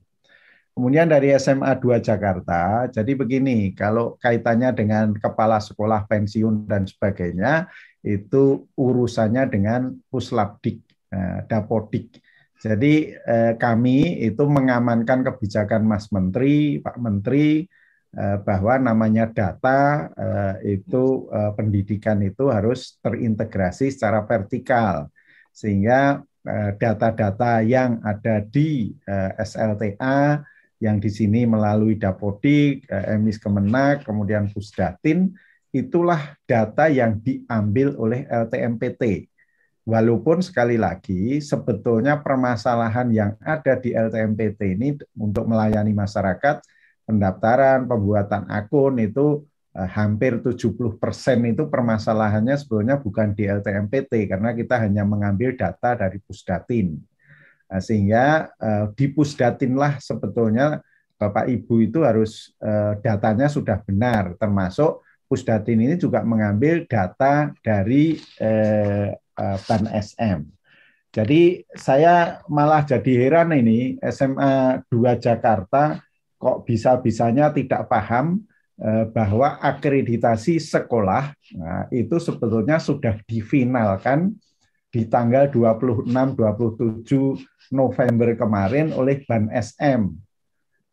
Kemudian dari SMA 2 Jakarta, jadi begini, kalau kaitannya dengan kepala sekolah pensiun dan sebagainya, itu urusannya dengan Puslapdik, Dapodik. Jadi kami itu mengamankan kebijakan Mas Menteri, Pak Menteri, bahwa namanya data itu pendidikan itu harus terintegrasi secara vertikal, sehingga data-data yang ada di SLTA yang di sini melalui Dapodik, Emis Kemenak, kemudian Pusdatin, itulah data yang diambil oleh LTMPT. Walaupun sekali lagi sebetulnya permasalahan yang ada di LTMPT ini untuk melayani masyarakat, pendaftaran, pembuatan akun itu hampir 70% itu permasalahannya sebetulnya bukan di LTMPT karena kita hanya mengambil data dari Pusdatin. Sehingga di Pusdatinlah sebetulnya Bapak Ibu itu harus datanya sudah benar, termasuk Pusdatin ini juga mengambil data dari Ban SM. Jadi saya malah jadi heran ini SMA 2 Jakarta kok bisa-bisanya tidak paham bahwa akreditasi sekolah itu sebetulnya sudah difinalkan di tanggal 26-27 November kemarin oleh Ban SM.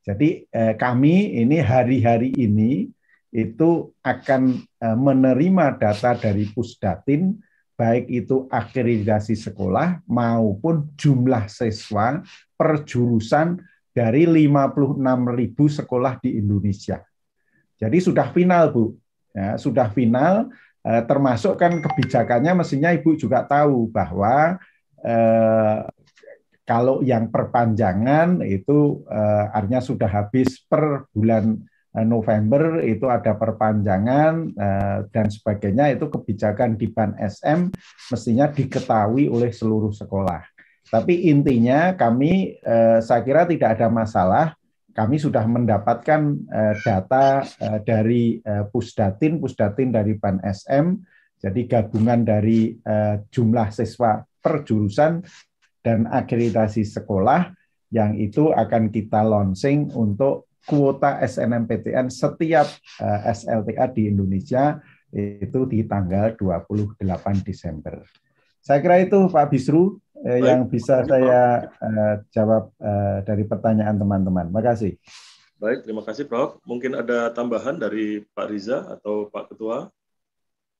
Jadi kami ini hari-hari ini itu akan menerima data dari Pusdatin, baik itu akreditasi sekolah maupun jumlah siswa per jurusan dari 56.000 sekolah di Indonesia. Jadi sudah final, Bu. Ya, sudah final, termasuk kan kebijakannya mestinya Ibu juga tahu bahwa kalau yang perpanjangan itu artinya sudah habis per bulan November itu ada perpanjangan dan sebagainya, itu kebijakan di Ban SM mestinya diketahui oleh seluruh sekolah. Tapi intinya kami saya kira tidak ada masalah. Kami sudah mendapatkan data dari Pusdatin dari Ban SM, jadi gabungan dari jumlah siswa per jurusan dan akreditasi sekolah yang itu akan kita launching untuk kuota SNMPTN setiap SLTA di Indonesia itu di tanggal 28 Desember. Saya kira itu Pak Bisru yang bisa saya jawab dari pertanyaan teman-teman. Terima kasih. Baik, terima kasih Prof. Mungkin ada tambahan dari Pak Riza atau Pak Ketua?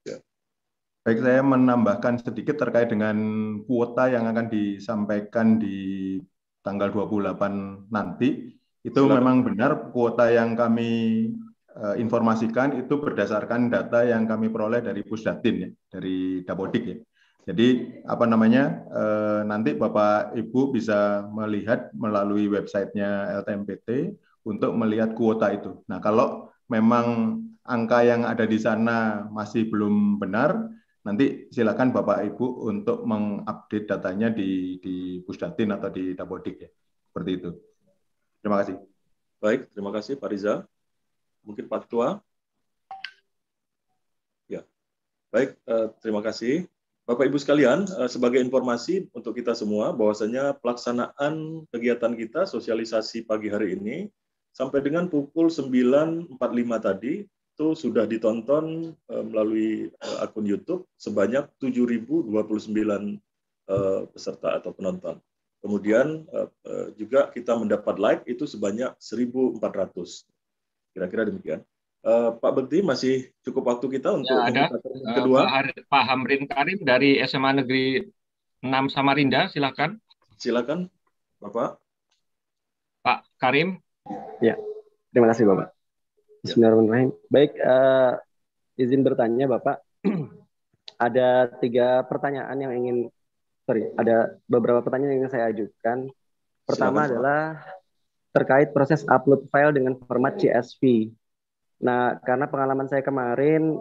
Ya. Baik, saya menambahkan sedikit terkait dengan kuota yang akan disampaikan di tanggal 28 nanti. Itu silakan. Memang benar kuota yang kami informasikan itu berdasarkan data yang kami peroleh dari Pusdatin, ya, dari Dapodik. Ya. Jadi nanti Bapak Ibu bisa melihat melalui websitenya LTMPT untuk melihat kuota itu. Nah, kalau memang angka yang ada di sana masih belum benar, nanti silakan Bapak Ibu untuk mengupdate datanya di Pusdatin atau di Dapodik, ya. Seperti itu. Terima kasih. Baik, terima kasih Pak Riza. Mungkin Pak Ketua. Ya, baik, terima kasih. Bapak Ibu sekalian, sebagai informasi untuk kita semua bahwasanya pelaksanaan kegiatan kita sosialisasi pagi hari ini sampai dengan pukul 9.45 tadi itu sudah ditonton melalui akun YouTube sebanyak 7.029 peserta atau penonton. Kemudian juga kita mendapat like itu sebanyak 1.400. Kira-kira demikian. Pak Bekti, masih cukup waktu kita untuk ada kedua. Pak Hamrin Karim dari SMA Negeri 6 Samarinda, silakan. Silakan, Bapak. Pak Karim. Ya, terima kasih Bapak. Bismillahirrahmanirrahim. Baik, izin bertanya Bapak. Ada beberapa pertanyaan yang ingin saya ajukan. Pertama adalah terkait proses upload file dengan format CSV. Nah, karena pengalaman saya kemarin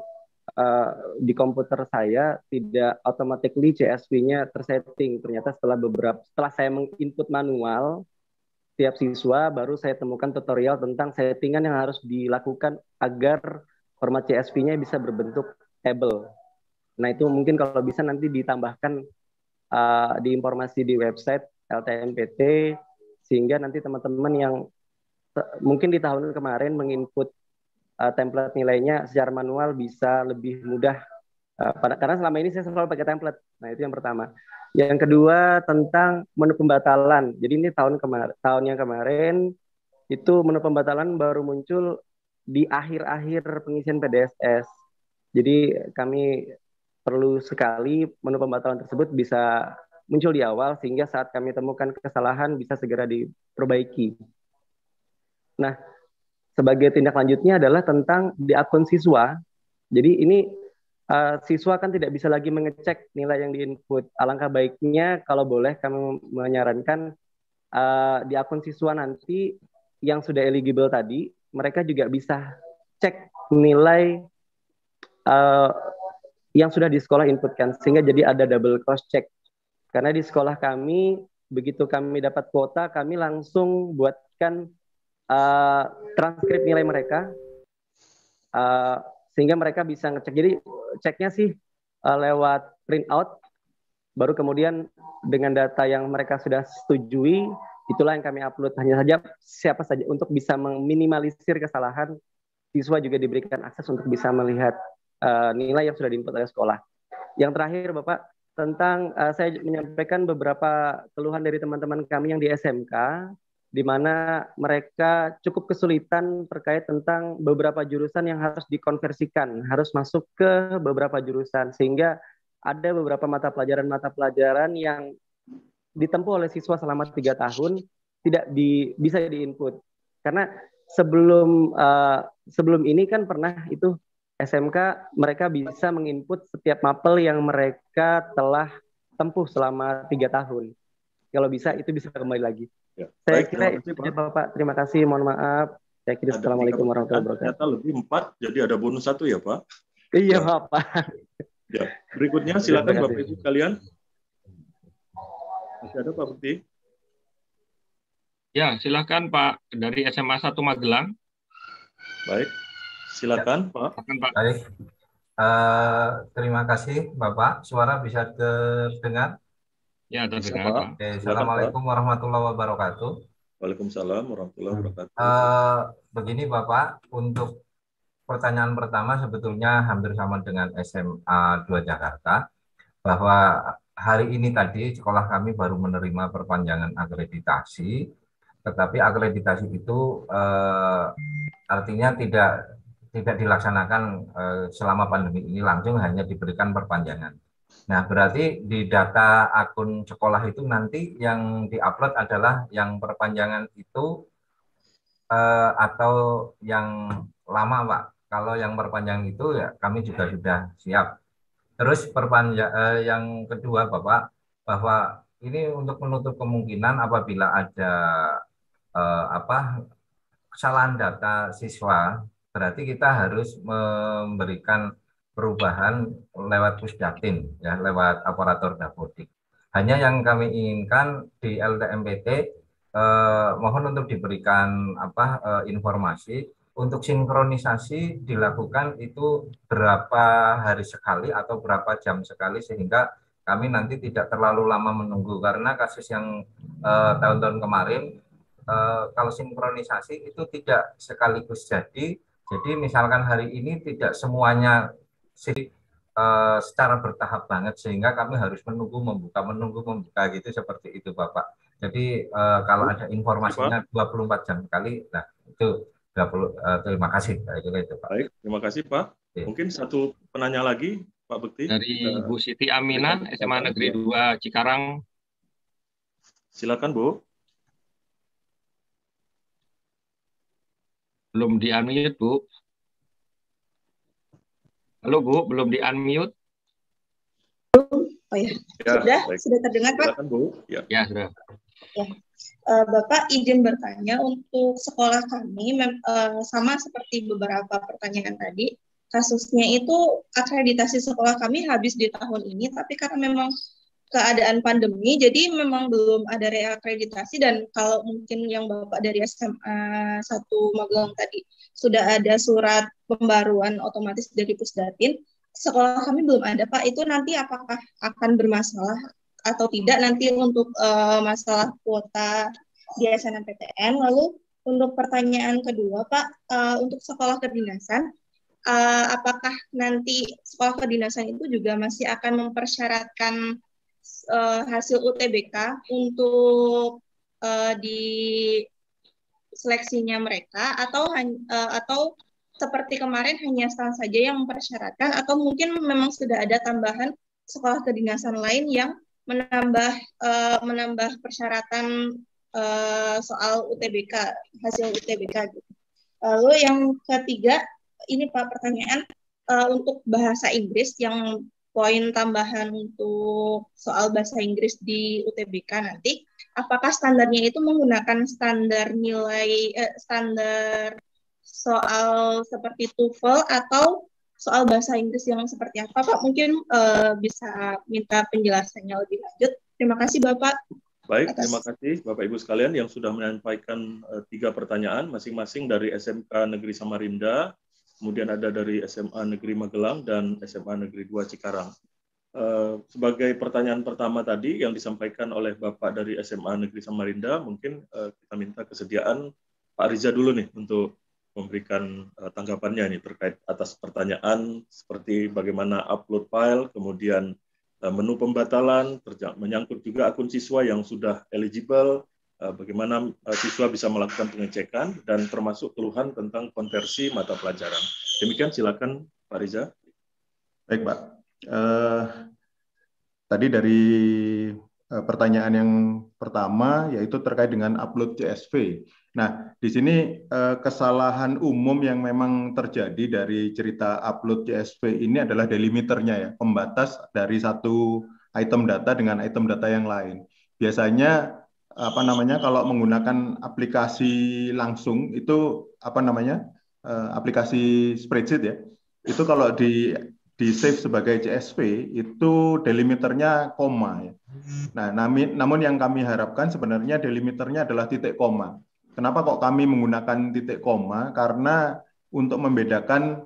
di komputer saya tidak automatically CSV-nya tersetting. Ternyata setelah saya menginput manual tiap siswa, baru saya temukan tutorial tentang settingan yang harus dilakukan agar format CSV-nya bisa berbentuk table. Nah, itu mungkin kalau bisa nanti ditambahkan di informasi di website LTMPT, sehingga nanti teman-teman yang mungkin di tahun kemarin menginput template nilainya secara manual bisa lebih mudah, karena selama ini saya selalu pakai template. Nah, itu yang pertama. Yang kedua tentang menu pembatalan. Jadi ini tahun yang kemarin itu menu pembatalan baru muncul di akhir-akhir pengisian PDSS. Jadi kami perlu sekali menu pembatalan tersebut bisa muncul di awal sehingga saat kami temukan kesalahan bisa segera diperbaiki. Nah, sebagai tindak lanjutnya adalah tentang di akun siswa. Jadi ini siswa kan tidak bisa lagi mengecek nilai yang diinput. Alangkah baiknya kalau boleh kami menyarankan di akun siswa nanti yang sudah eligible tadi, mereka juga bisa cek nilai yang sudah di sekolah inputkan, sehingga jadi ada double cross check. Karena di sekolah kami, begitu kami dapat kuota, kami langsung buatkan transkrip nilai mereka, sehingga mereka bisa ngecek. Jadi ceknya sih lewat print out, baru kemudian dengan data yang mereka sudah setujui, itulah yang kami upload. Hanya saja siapa saja untuk bisa meminimalisir kesalahan, siswa juga diberikan akses untuk bisa melihat nilai yang sudah diinput oleh sekolah. Yang terakhir, Bapak, tentang saya menyampaikan beberapa keluhan dari teman-teman kami yang di SMK, di mana mereka cukup kesulitan terkait tentang beberapa jurusan yang harus dikonversikan, harus masuk ke beberapa jurusan, sehingga ada beberapa mata pelajaran yang ditempuh oleh siswa selama 3 tahun tidak bisa diinput. Karena sebelum ini kan pernah itu SMK mereka bisa menginput setiap mapel yang mereka telah tempuh selama 3 tahun. Kalau bisa itu bisa kembali lagi. Ya. Saya Baik, kira itu saja Bapak. Terima kasih. Mohon maaf. Saya kira Assalamualaikum warahmatullahi wabarakatuh. Ternyata lebih 4, jadi ada bonus 1 ya Pak. Iya ya. Bapak. Ya. Berikutnya silakan Bapak Ibu sekalian. Masih ada Pak Bekti? Ya, silakan Pak dari SMA 1 Magelang. Baik. Silakan Pak. Baik, terima kasih Bapak. Suara bisa terdengar? Ya, terdengar Pak. Oke, Assalamualaikum warahmatullahi wabarakatuh. Waalaikumsalam warahmatullahi wabarakatuh. Begini Bapak, untuk pertanyaan pertama sebetulnya hampir sama dengan SMA 2 Jakarta, bahwa hari ini tadi sekolah kami baru menerima perpanjangan akreditasi, tetapi akreditasi itu artinya tidak dilaksanakan selama pandemi ini, langsung hanya diberikan perpanjangan. Nah, berarti di data akun sekolah itu nanti yang diupload adalah yang perpanjangan itu atau yang lama, Pak? Kalau yang perpanjangan itu ya kami juga sudah siap. Terus yang kedua, Bapak, bahwa ini untuk menutup kemungkinan apabila ada kesalahan data siswa, berarti kita harus memberikan perubahan lewat Pusdatin, ya, lewat aparatur dapodik. Hanya yang kami inginkan di LTMPT, mohon untuk diberikan informasi untuk sinkronisasi dilakukan itu berapa hari sekali atau berapa jam sekali, sehingga kami nanti tidak terlalu lama menunggu, karena kasus yang tahun-tahun kemarin kalau sinkronisasi itu tidak sekaligus jadi misalkan hari ini tidak semuanya secara bertahap banget, sehingga kami harus menunggu membuka gitu, seperti itu Bapak. Jadi kalau ada informasinya 24 jam sekali, nah itu 20, terima kasih. Itu, Pak. Baik, terima kasih Pak. Mungkin satu penanya lagi Pak Bekti. Dari Bu Siti Aminah, SMA Negeri 2 Cikarang. Silakan Bu. Belum di-unmute, Bu. Halo, Bu. Belum di-unmute. Oh ya, sudah terdengar, Pak? Silakan, Bu. Ya, sudah. Ya. Bapak izin bertanya, untuk sekolah kami sama seperti beberapa pertanyaan tadi, kasusnya itu akreditasi sekolah kami habis di tahun ini, tapi karena memang keadaan pandemi, jadi memang belum ada reakreditasi. Dan kalau mungkin yang Bapak dari SMA 1 Magelang tadi sudah ada surat pembaruan otomatis dari Pusdatin, sekolah kami belum ada, Pak. Itu nanti apakah akan bermasalah atau tidak nanti untuk masalah kuota di SNMPTN? Lalu untuk pertanyaan kedua, Pak, untuk sekolah kedinasan, apakah nanti sekolah kedinasan itu juga masih akan mempersyaratkan hasil UTBK untuk di seleksinya mereka, atau seperti kemarin hanya STAN saja yang mempersyaratkan atau mungkin memang sudah ada tambahan sekolah kedinasan lain yang menambah persyaratan soal UTBK, hasil UTBK gitu. Lalu yang ketiga, ini Pak pertanyaan untuk bahasa Inggris yang poin tambahan untuk soal bahasa Inggris di UTBK nanti, apakah standarnya itu menggunakan standar nilai standar soal seperti TOEFL atau soal bahasa Inggris yang seperti apa, Pak? Mungkin bisa minta penjelasannya lebih lanjut. Terima kasih, Bapak. Baik, terima kasih Bapak Ibu sekalian yang sudah menyampaikan 3 pertanyaan, masing-masing dari SMK Negeri Samarinda, kemudian ada dari SMA Negeri Magelang, dan SMA Negeri 2 Cikarang. Sebagai pertanyaan pertama tadi yang disampaikan oleh Bapak dari SMA Negeri Samarinda, mungkin kita minta kesediaan Pak Riza dulu nih untuk memberikan tanggapannya nih terkait atas pertanyaan seperti bagaimana upload file, kemudian menu pembatalan, menyangkut juga akun siswa yang sudah eligible, bagaimana siswa bisa melakukan pengecekan, dan termasuk keluhan tentang konversi mata pelajaran. Demikian, silakan Pak Riza. Baik, Pak. Tadi dari pertanyaan yang pertama, yaitu terkait dengan upload CSV. Nah, di sini kesalahan umum yang memang terjadi dari cerita upload CSV ini adalah delimiternya ya, pembatas dari satu item data dengan item data yang lain. Biasanya kalau menggunakan aplikasi langsung itu aplikasi spreadsheet ya, itu kalau di save sebagai CSV itu delimiternya koma ya. Nah, namun yang kami harapkan sebenarnya delimiternya adalah titik koma. Kenapa kok kami menggunakan titik koma? Karena untuk membedakan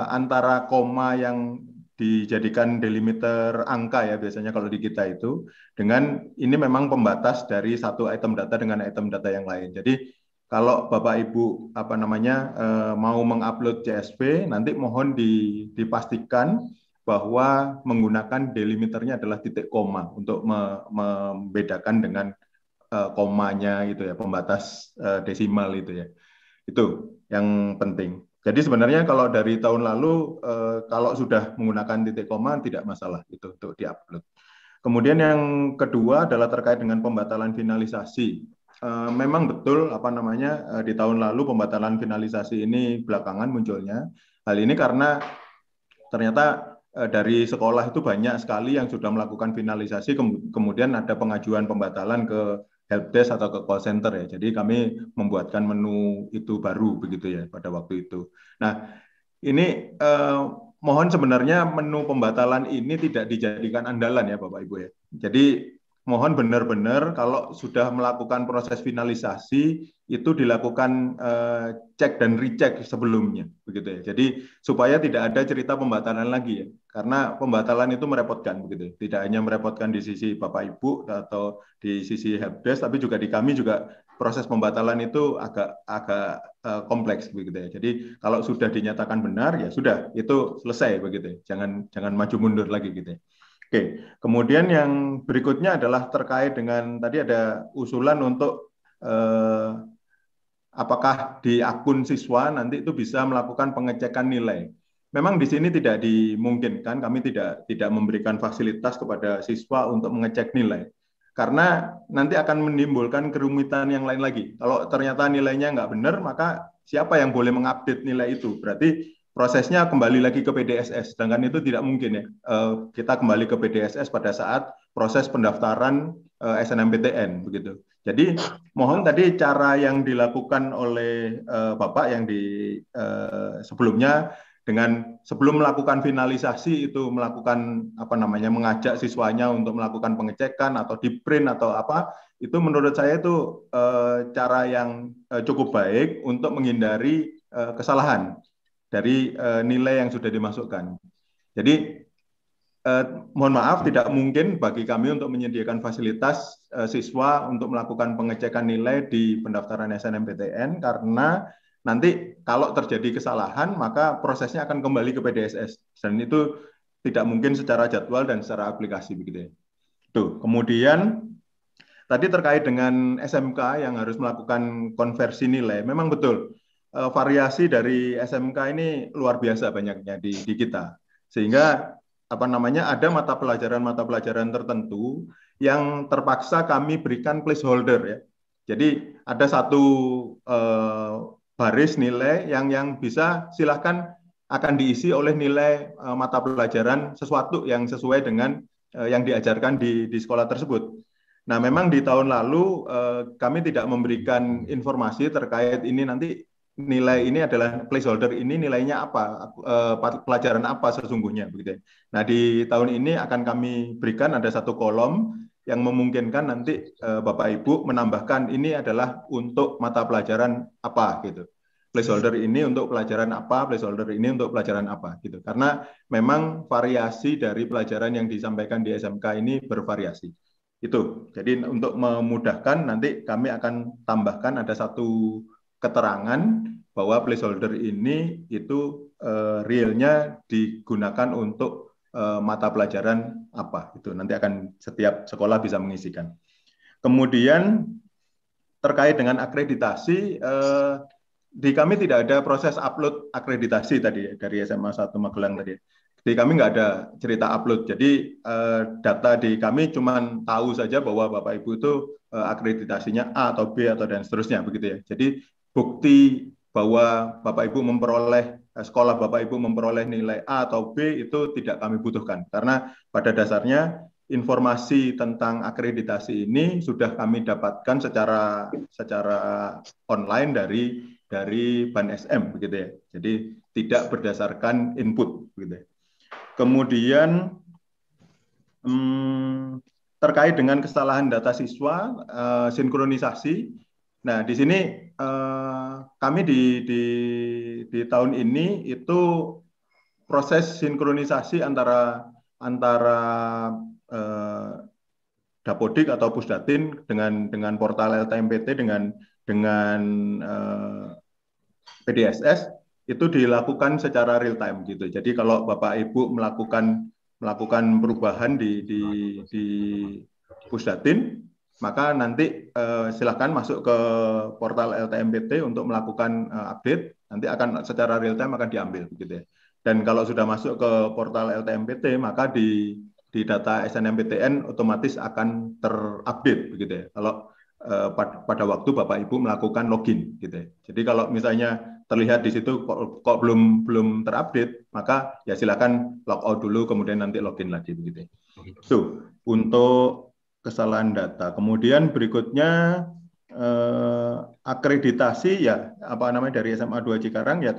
antara koma yang dijadikan delimiter angka ya biasanya kalau di kita itu, dengan ini memang pembatas dari satu item data dengan item data yang lain. Jadi kalau Bapak Ibu mau mengupload CSV, nanti mohon dipastikan bahwa menggunakan delimiternya adalah titik koma untuk membedakan dengan komanya gitu ya, pembatas desimal itu ya. Itu yang penting. Jadi sebenarnya kalau dari tahun lalu kalau sudah menggunakan titik koma tidak masalah itu untuk diupload. Kemudian yang kedua adalah terkait dengan pembatalan finalisasi. Memang betul di tahun lalu pembatalan finalisasi ini belakangan munculnya. Hal ini karena ternyata dari sekolah itu banyak sekali yang sudah melakukan finalisasi, kemudian ada pengajuan pembatalan ke helpdesk atau ke call center ya. Jadi kami membuatkan menu itu baru begitu ya pada waktu itu. Nah, ini mohon sebenarnya menu pembatalan ini tidak dijadikan andalan ya Bapak Ibu ya. Jadi mohon benar-benar kalau sudah melakukan proses finalisasi itu dilakukan cek dan recheck sebelumnya begitu ya. Jadi supaya tidak ada cerita pembatalan lagi ya. Karena pembatalan itu merepotkan begitu. Tidak hanya merepotkan di sisi Bapak Ibu atau di sisi helpdesk, tapi juga di kami juga proses pembatalan itu agak kompleks begitu ya. Jadi kalau sudah dinyatakan benar ya sudah itu selesai begitu ya. Jangan maju mundur lagi gitu ya. Oke, kemudian yang berikutnya adalah terkait dengan tadi ada usulan untuk apakah di akun siswa nanti itu bisa melakukan pengecekan nilai. Memang di sini tidak dimungkinkan, kami tidak memberikan fasilitas kepada siswa untuk mengecek nilai. Karena nanti akan menimbulkan kerumitan yang lain lagi. Kalau ternyata nilainya nggak benar, maka siapa yang boleh mengupdate nilai itu? Berarti prosesnya kembali lagi ke PDSS, sedangkan itu tidak mungkin ya. Kita kembali ke PDSS pada saat proses pendaftaran SNMPTN begitu. Jadi mohon tadi cara yang dilakukan oleh Bapak yang sebelumnya dengan sebelum melakukan finalisasi itu melakukan mengajak siswanya untuk melakukan pengecekan atau di print atau apa, itu menurut saya itu cara yang cukup baik untuk menghindari kesalahan dari nilai yang sudah dimasukkan. Jadi mohon maaf tidak mungkin bagi kami untuk menyediakan fasilitas siswa untuk melakukan pengecekan nilai di pendaftaran SNMPTN karena nanti kalau terjadi kesalahan maka prosesnya akan kembali ke PDSS dan itu tidak mungkin secara jadwal dan secara aplikasi begitu ya. Tuh, kemudian tadi terkait dengan SMK yang harus melakukan konversi nilai, memang betul. variasi dari SMK ini luar biasa banyaknya di kita, sehingga ada mata pelajaran tertentu yang terpaksa kami berikan placeholder ya. Jadi ada satu baris nilai yang bisa silahkan akan diisi oleh nilai mata pelajaran sesuatu yang sesuai dengan yang diajarkan di sekolah tersebut. Nah, memang di tahun lalu kami tidak memberikan informasi terkait ini nanti nilai ini adalah placeholder ini nilainya apa, pelajaran apa sesungguhnya begitu. Nah, di tahun ini akan kami berikan ada satu kolom yang memungkinkan nanti Bapak Ibu menambahkan ini adalah untuk mata pelajaran apa gitu. Placeholder ini untuk pelajaran apa, placeholder ini untuk pelajaran apa gitu. Karena memang variasi dari pelajaran yang disampaikan di SMK ini bervariasi. Itu. Jadi untuk memudahkan nanti kami akan tambahkan ada satu keterangan bahwa placeholder ini itu realnya digunakan untuk mata pelajaran apa itu nanti akan setiap sekolah bisa mengisikan. Kemudian terkait dengan akreditasi di kami tidak ada proses upload akreditasi tadi dari SMA 1 Magelang tadi. Di kami nggak ada cerita upload. Jadi data di kami cuma tahu saja bahwa Bapak Ibu itu akreditasinya A atau B atau dan seterusnya begitu ya. Jadi bukti bahwa Bapak Ibu sekolah Bapak Ibu memperoleh nilai A atau B itu tidak kami butuhkan. Karena pada dasarnya informasi tentang akreditasi ini sudah kami dapatkan secara online dari Ban SM begitu ya. Jadi tidak berdasarkan input begitu ya. Kemudian terkait dengan kesalahan data siswa sinkronisasi. Nah, di sini kami di tahun ini itu proses sinkronisasi antara Dapodik atau Pusdatin dengan portal LTMPT dengan PDSS itu dilakukan secara real time gitu. Jadi kalau Bapak Ibu melakukan perubahan di Pusdatin, maka nanti silakan masuk ke portal LTMPT untuk melakukan update. Nanti akan secara real time akan diambil begitu ya. Dan kalau sudah masuk ke portal LTMPT, maka di data SNMPTN otomatis akan terupdate begitu ya. Kalau pada waktu Bapak Ibu melakukan login gitu ya. Jadi kalau misalnya terlihat di situ kok belum terupdate, maka ya silakan log out dulu kemudian nanti login lagi begitu ya. Itu untuk kesalahan data. Kemudian berikutnya akreditasi ya dari SMA 2 Cikarang ya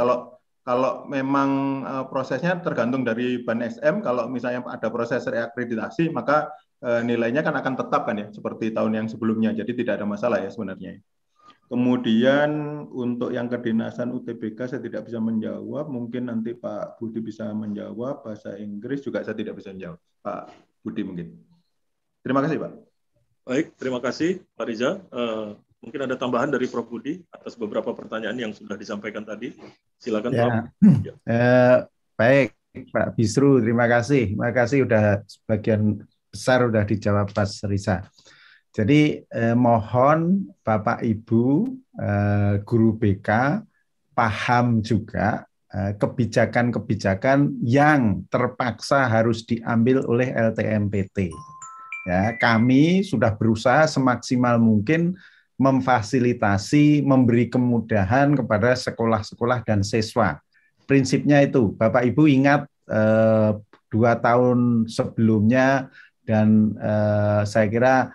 kalau memang prosesnya tergantung dari Ban SM. Kalau misalnya ada proses reakreditasi maka nilainya kan akan tetap kan ya seperti tahun yang sebelumnya. Jadi tidak ada masalah ya sebenarnya. Kemudian untuk yang kedinasan UTBK saya tidak bisa menjawab. Mungkin nanti Pak Budi bisa menjawab. Bahasa Inggris juga saya tidak bisa menjawab. Pak Budi mungkin. Terima kasih, Pak. Baik, terima kasih, Pak Riza. Mungkin ada tambahan dari Prof. Budi atas beberapa pertanyaan yang sudah disampaikan tadi. Silakan, ya. Prof. Baik, Pak Bisru, terima kasih. Terima kasih sudah sebagian besar sudah dijawab Pak Riza. Jadi mohon Bapak Ibu guru BK paham juga kebijakan-kebijakan yang terpaksa harus diambil oleh LTMPT. Ya, kami sudah berusaha semaksimal mungkin memfasilitasi, memberi kemudahan kepada sekolah-sekolah dan siswa. Prinsipnya itu, Bapak Ibu ingat 2 tahun sebelumnya dan saya kira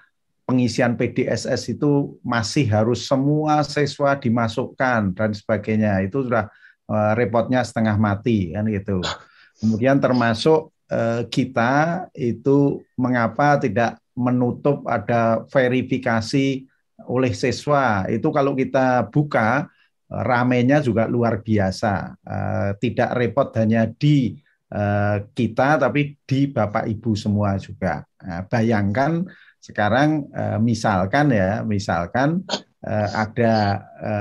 pengisian PDSS itu masih harus semua siswa dimasukkan dan sebagainya. Itu sudah repotnya setengah mati kan gitu. Kemudian termasuk kita itu mengapa tidak menutup ada verifikasi oleh siswa. Itu kalau kita buka ramenya juga luar biasa. Tidak repot hanya di kita tapi di Bapak Ibu semua juga. Bayangkan sekarang misalkan ada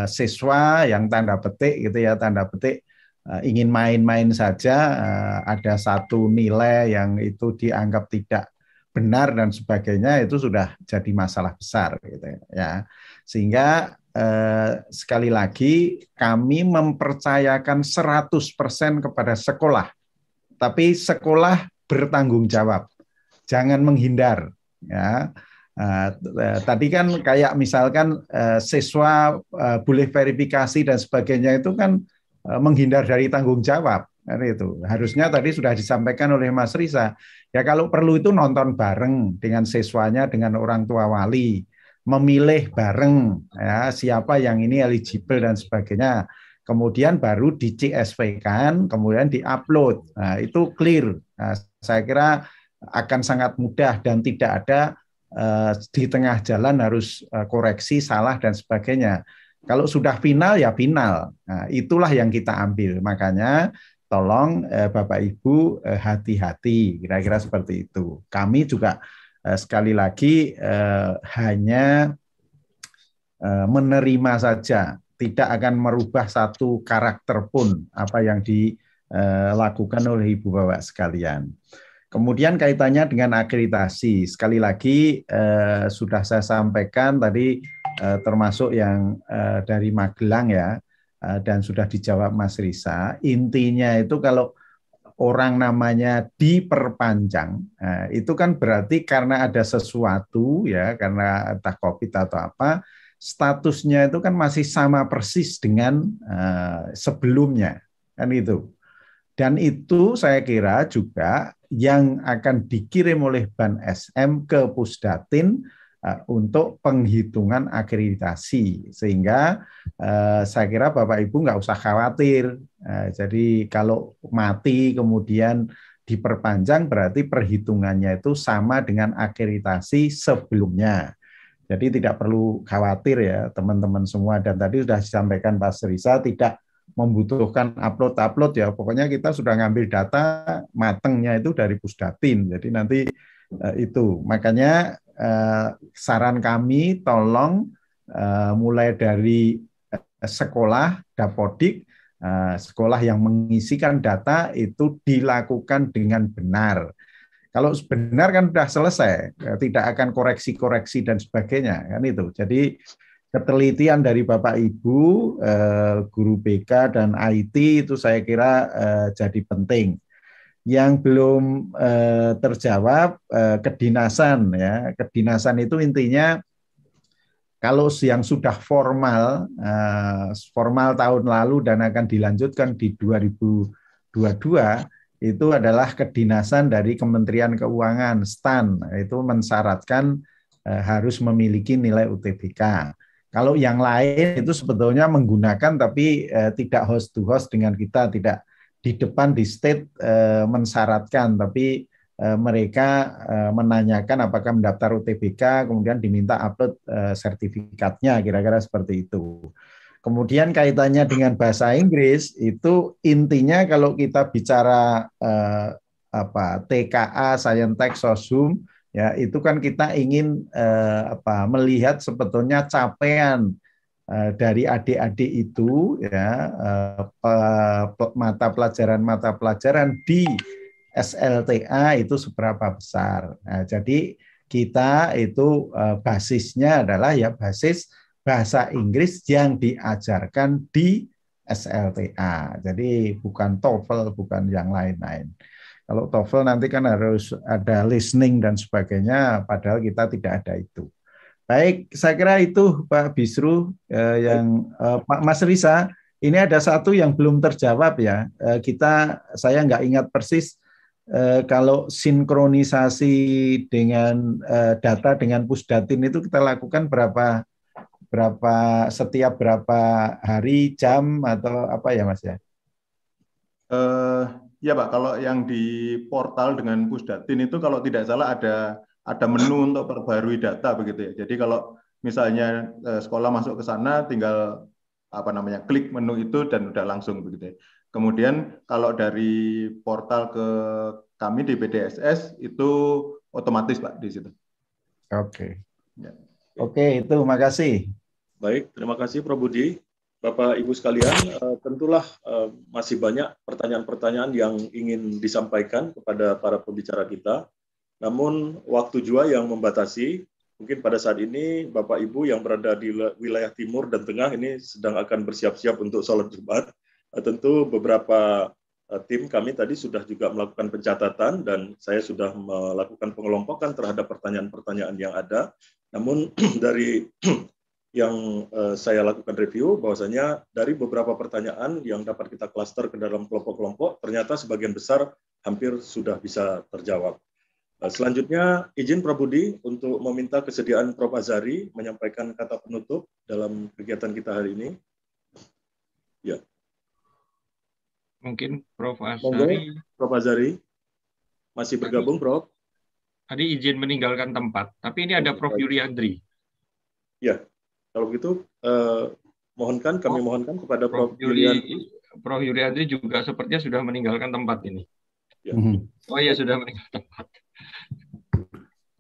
siswa yang tanda petik gitu ya, tanda petik ingin main-main saja, ada satu nilai yang itu dianggap tidak benar dan sebagainya, itu sudah jadi masalah besar gitu ya. Sehingga sekali lagi kami mempercayakan 100% kepada sekolah, tapi sekolah bertanggung jawab, jangan menghindar. Ya, tadi kan kayak misalkan siswa boleh verifikasi dan sebagainya itu kan menghindar dari tanggung jawab. Itu harusnya tadi sudah disampaikan oleh Mas Riza. Ya kalau perlu itu nonton bareng dengan siswanya, dengan orang tua wali, memilih bareng ya siapa yang ini eligible dan sebagainya. Kemudian baru di CSV-kan, kemudian di-upload. Nah, itu clear. Nah, saya kira akan sangat mudah dan tidak ada di tengah jalan harus koreksi, salah dan sebagainya. Kalau sudah final ya final. Nah, itulah yang kita ambil. Makanya tolong Bapak Ibu hati-hati, kira-kira seperti itu. Kami juga sekali lagi hanya menerima saja, tidak akan merubah satu karakter pun apa yang dilakukan oleh Ibu Bapak sekalian. Kemudian kaitannya dengan akreditasi, sekali lagi sudah saya sampaikan tadi termasuk yang dari Magelang ya, dan sudah dijawab Mas Riza, intinya itu kalau orang namanya diperpanjang, itu kan berarti karena ada sesuatu ya, karena entah COVID atau apa, statusnya itu kan masih sama persis dengan sebelumnya, kan itu. Dan itu saya kira juga yang akan dikirim oleh Ban SM ke Pusdatin untuk penghitungan akreditasi, sehingga saya kira Bapak Ibu nggak usah khawatir. Jadi kalau mati kemudian diperpanjang berarti perhitungannya itu sama dengan akreditasi sebelumnya. Jadi tidak perlu khawatir ya teman-teman semua, dan tadi sudah disampaikan Pak Riza tidak membutuhkan upload ya, pokoknya kita sudah ngambil data matengnya itu dari Pusdatin. Jadi nanti itu makanya saran kami tolong mulai dari sekolah, Dapodik, sekolah yang mengisikan data itu dilakukan dengan benar. Kalau benar kan sudah selesai, tidak akan koreksi-koreksi dan sebagainya kan itu. Jadi ketelitian dari Bapak Ibu, guru BK dan IT itu saya kira jadi penting. Yang belum terjawab kedinasan ya, kedinasan itu intinya kalau yang sudah formal tahun lalu dan akan dilanjutkan di 2022 itu adalah kedinasan dari Kementerian Keuangan, STAN, itu mensyaratkan harus memiliki nilai UTBK. Kalau yang lain itu sebetulnya menggunakan tapi tidak host to host dengan kita, tidak di depan di state mensyaratkan, tapi mereka menanyakan apakah mendaftar UTBK, kemudian diminta upload sertifikatnya, kira-kira seperti itu. Kemudian kaitannya dengan bahasa Inggris itu intinya kalau kita bicara TKA, Saintek, Soshum, ya itu kan kita ingin melihat sebetulnya capaian dari adik-adik itu ya mata pelajaran di SLTA itu seberapa besar. Nah, jadi kita itu basisnya adalah ya basis bahasa Inggris yang diajarkan di SLTA. Jadi bukan TOEFL, bukan yang lain-lain. Kalau TOEFL nanti kan harus ada listening dan sebagainya, padahal kita tidak ada itu. Baik, saya kira itu Pak Bisru yang Pak Mas Riza. Ini ada satu yang belum terjawab ya. Saya nggak ingat persis kalau sinkronisasi dengan data dengan Pusdatin itu kita lakukan setiap berapa hari, jam atau apa ya Mas ya? Ya Pak, kalau yang di portal dengan Pusdatin itu kalau tidak salah ada menu untuk perbarui data begitu ya. Jadi kalau misalnya sekolah masuk ke sana tinggal klik menu itu dan udah langsung begitu ya. Kemudian kalau dari portal ke kami di PDSS itu otomatis Pak di situ. Oke. Ya. Oke, itu makasih. Baik, terima kasih Prof. Budi. Bapak Ibu sekalian, tentulah masih banyak pertanyaan-pertanyaan yang ingin disampaikan kepada para pembicara kita. Namun waktu juga yang membatasi, Mungkin pada saat ini Bapak Ibu yang berada di wilayah timur dan tengah ini sedang akan bersiap-siap untuk sholat Jumat. Tentu beberapa tim kami tadi sudah juga melakukan pencatatan dan saya sudah melakukan pengelompokan terhadap pertanyaan-pertanyaan yang ada. Namun dari yang saya lakukan review, bahwasanya dari beberapa pertanyaan yang dapat kita klaster ke dalam kelompok-kelompok, ternyata sebagian besar hampir sudah bisa terjawab. Selanjutnya, izin Prof. Budi untuk meminta kesediaan Prof. Azhari menyampaikan kata penutup dalam kegiatan kita hari ini. Ya. Mungkin Prof. Monggo, Azhari. Prof. Azhari masih bergabung, Prof. Tadi izin meninggalkan tempat, tapi ini ada Prof. Yuriandri. Ya, kalau begitu kami mohonkan kepada Prof. Yuriandri. Prof. Yuriandri juga sepertinya sudah meninggalkan tempat ini. Ya. Oh iya, sudah meninggalkan tempat.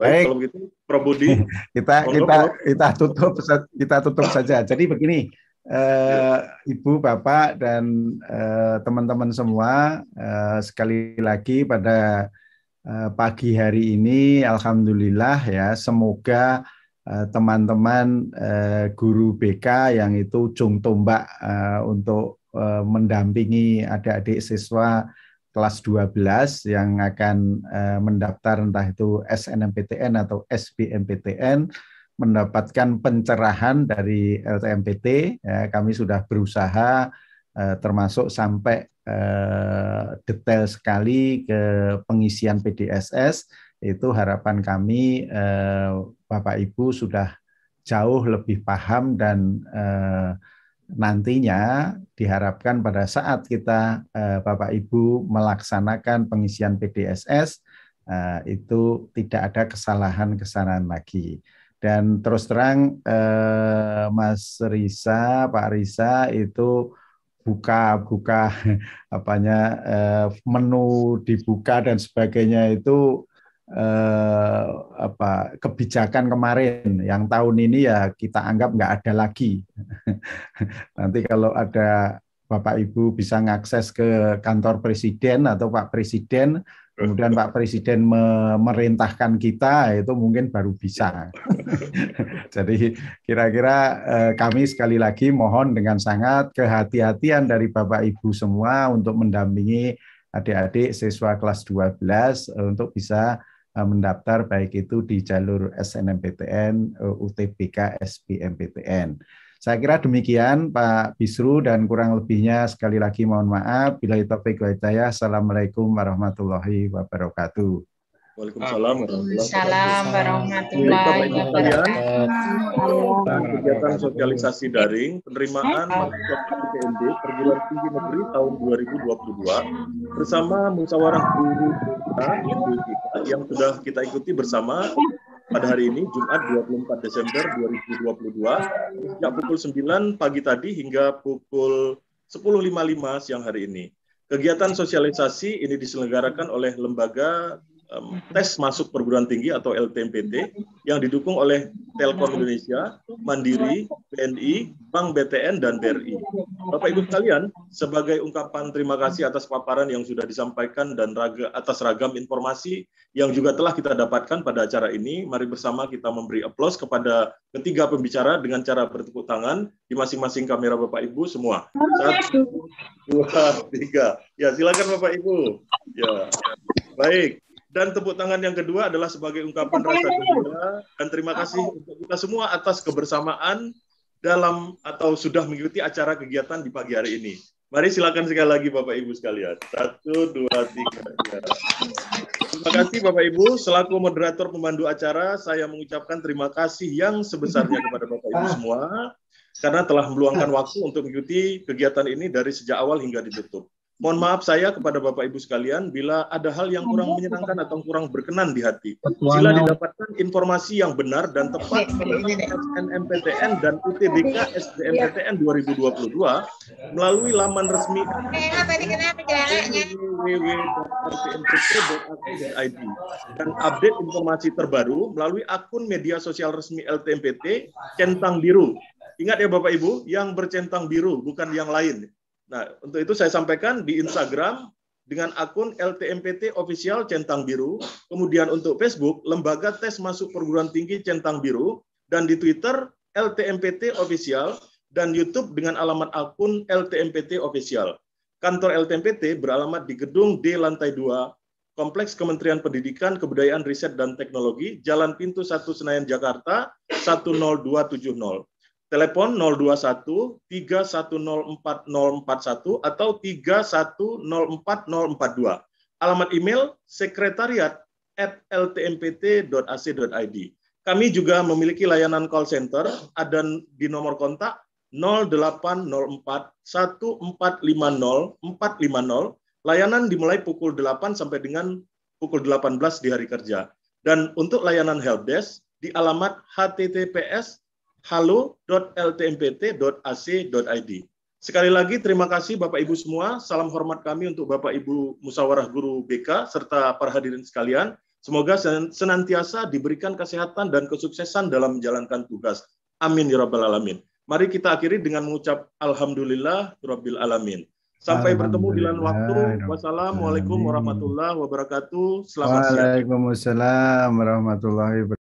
Baik, kalau begitu Prof. Budi kita tutup saja. Jadi begini, Ibu, Bapak, dan teman-teman semua, sekali lagi pada pagi hari ini, alhamdulillah ya, semoga teman-teman guru BK yang itu ujung tombak untuk mendampingi adik-adik siswa kelas 12 yang akan mendaftar entah itu SNMPTN atau SBMPTN, mendapatkan pencerahan dari LTMPT. Ya, kami sudah berusaha termasuk sampai detail sekali ke pengisian PDSS. Itu harapan kami Bapak Ibu sudah jauh lebih paham dan nantinya diharapkan pada saat kita Bapak Ibu melaksanakan pengisian PDSS itu tidak ada kesalahan-kesalahan lagi. Dan terus terang Mas Riza, Pak Riza itu buka menu dibuka dan sebagainya itu kebijakan kemarin, yang tahun ini ya kita anggap nggak ada lagi. Nanti kalau ada Bapak Ibu bisa mengakses ke kantor Presiden atau Pak Presiden, kemudian Pak Presiden memerintahkan kita, itu mungkin baru bisa. Jadi kira-kira kami sekali lagi mohon dengan sangat kehati-hatian dari Bapak Ibu semua untuk mendampingi adik-adik siswa kelas 12 untuk bisa mendaftar baik itu di jalur SNMPTN, UTBK, SBMPTN. Saya kira demikian Pak Bisru, dan kurang lebihnya sekali lagi mohon maaf. Billahi taufiq wal hidayah. Assalamualaikum warahmatullahi wabarakatuh. Waalaikumsalam warahmatullahi wabarakatuh. Kegiatan sosialisasi daring penerimaan mahasiswa PMB Perguruan Tinggi Negeri tahun 2022 bersama Musyawarah Guru yang sudah kita ikuti bersama pada hari ini, Jumat 24 Desember 2022, sejak pukul 9 pagi tadi hingga pukul 10.55 siang hari ini. Kegiatan sosialisasi ini diselenggarakan oleh lembaga tes masuk perguruan tinggi atau LTMPT yang didukung oleh Telkom Indonesia, Mandiri, BNI, Bank BTN, dan BRI. Bapak Ibu sekalian, sebagai ungkapan terima kasih atas paparan yang sudah disampaikan dan atas ragam informasi yang juga telah kita dapatkan pada acara ini, mari bersama kita memberi aplaus kepada ketiga pembicara dengan cara bertepuk tangan di masing-masing kamera Bapak Ibu semua. 1, 2, 3. Ya, silakan Bapak Ibu. Ya, baik. Dan tepuk tangan yang kedua adalah sebagai ungkapan rasa gembira dan terima kasih untuk kita semua atas kebersamaan dalam atau sudah mengikuti acara kegiatan di pagi hari ini. Mari silakan sekali lagi Bapak Ibu sekalian. 1, 2, 3. Ya. Terima kasih Bapak Ibu. Selaku moderator pemandu acara, saya mengucapkan terima kasih yang sebesarnya kepada Bapak Ibu semua karena telah meluangkan waktu untuk mengikuti kegiatan ini dari sejak awal hingga ditutup. Mohon maaf saya kepada Bapak Ibu sekalian bila ada hal yang kurang menyenangkan atau kurang berkenan di hati. Sila didapatkan informasi yang benar dan tepat tentang SNMPTN dan UTBK SBMPTN 2022 melalui laman resmi www.rtmpt.ac.id dan update informasi terbaru melalui akun media sosial resmi LTMPT Centang Biru. Ingat ya Bapak Ibu, yang bercentang biru bukan yang lain. Nah, untuk itu saya sampaikan di Instagram, dengan akun LTMPT Official Centang Biru, kemudian untuk Facebook, Lembaga Tes Masuk Perguruan Tinggi Centang Biru, dan di Twitter, LTMPT Official, dan YouTube dengan alamat akun LTMPT Official. Kantor LTMPT beralamat di Gedung D Lantai 2, Kompleks Kementerian Pendidikan, Kebudayaan, Riset, dan Teknologi, Jalan Pintu 1 Senayan, Jakarta, 10270. Telepon 021 3104041 atau 3104042. Alamat email sekretariat@ltmpt.ac.id. Kami juga memiliki layanan call center, ada di nomor kontak 0804 1450 450. Layanan dimulai pukul 8 sampai dengan pukul 18 di hari kerja. Dan untuk layanan helpdesk di alamat halo.ltmpt.ac.id. Sekali lagi terima kasih Bapak Ibu semua. Salam hormat kami untuk Bapak Ibu Musyawarah Guru BK serta para hadirin sekalian. Semoga senantiasa diberikan kesehatan dan kesuksesan dalam menjalankan tugas. Amin ya rabbal alamin. Mari kita akhiri dengan mengucap alhamdulillah rabbil alamin. Sampai bertemu di lain waktu. Wassalamualaikum warahmatullahi wabarakatuh. Selamat siang. Waalaikumsalam warahmatullahi wabarakatuh.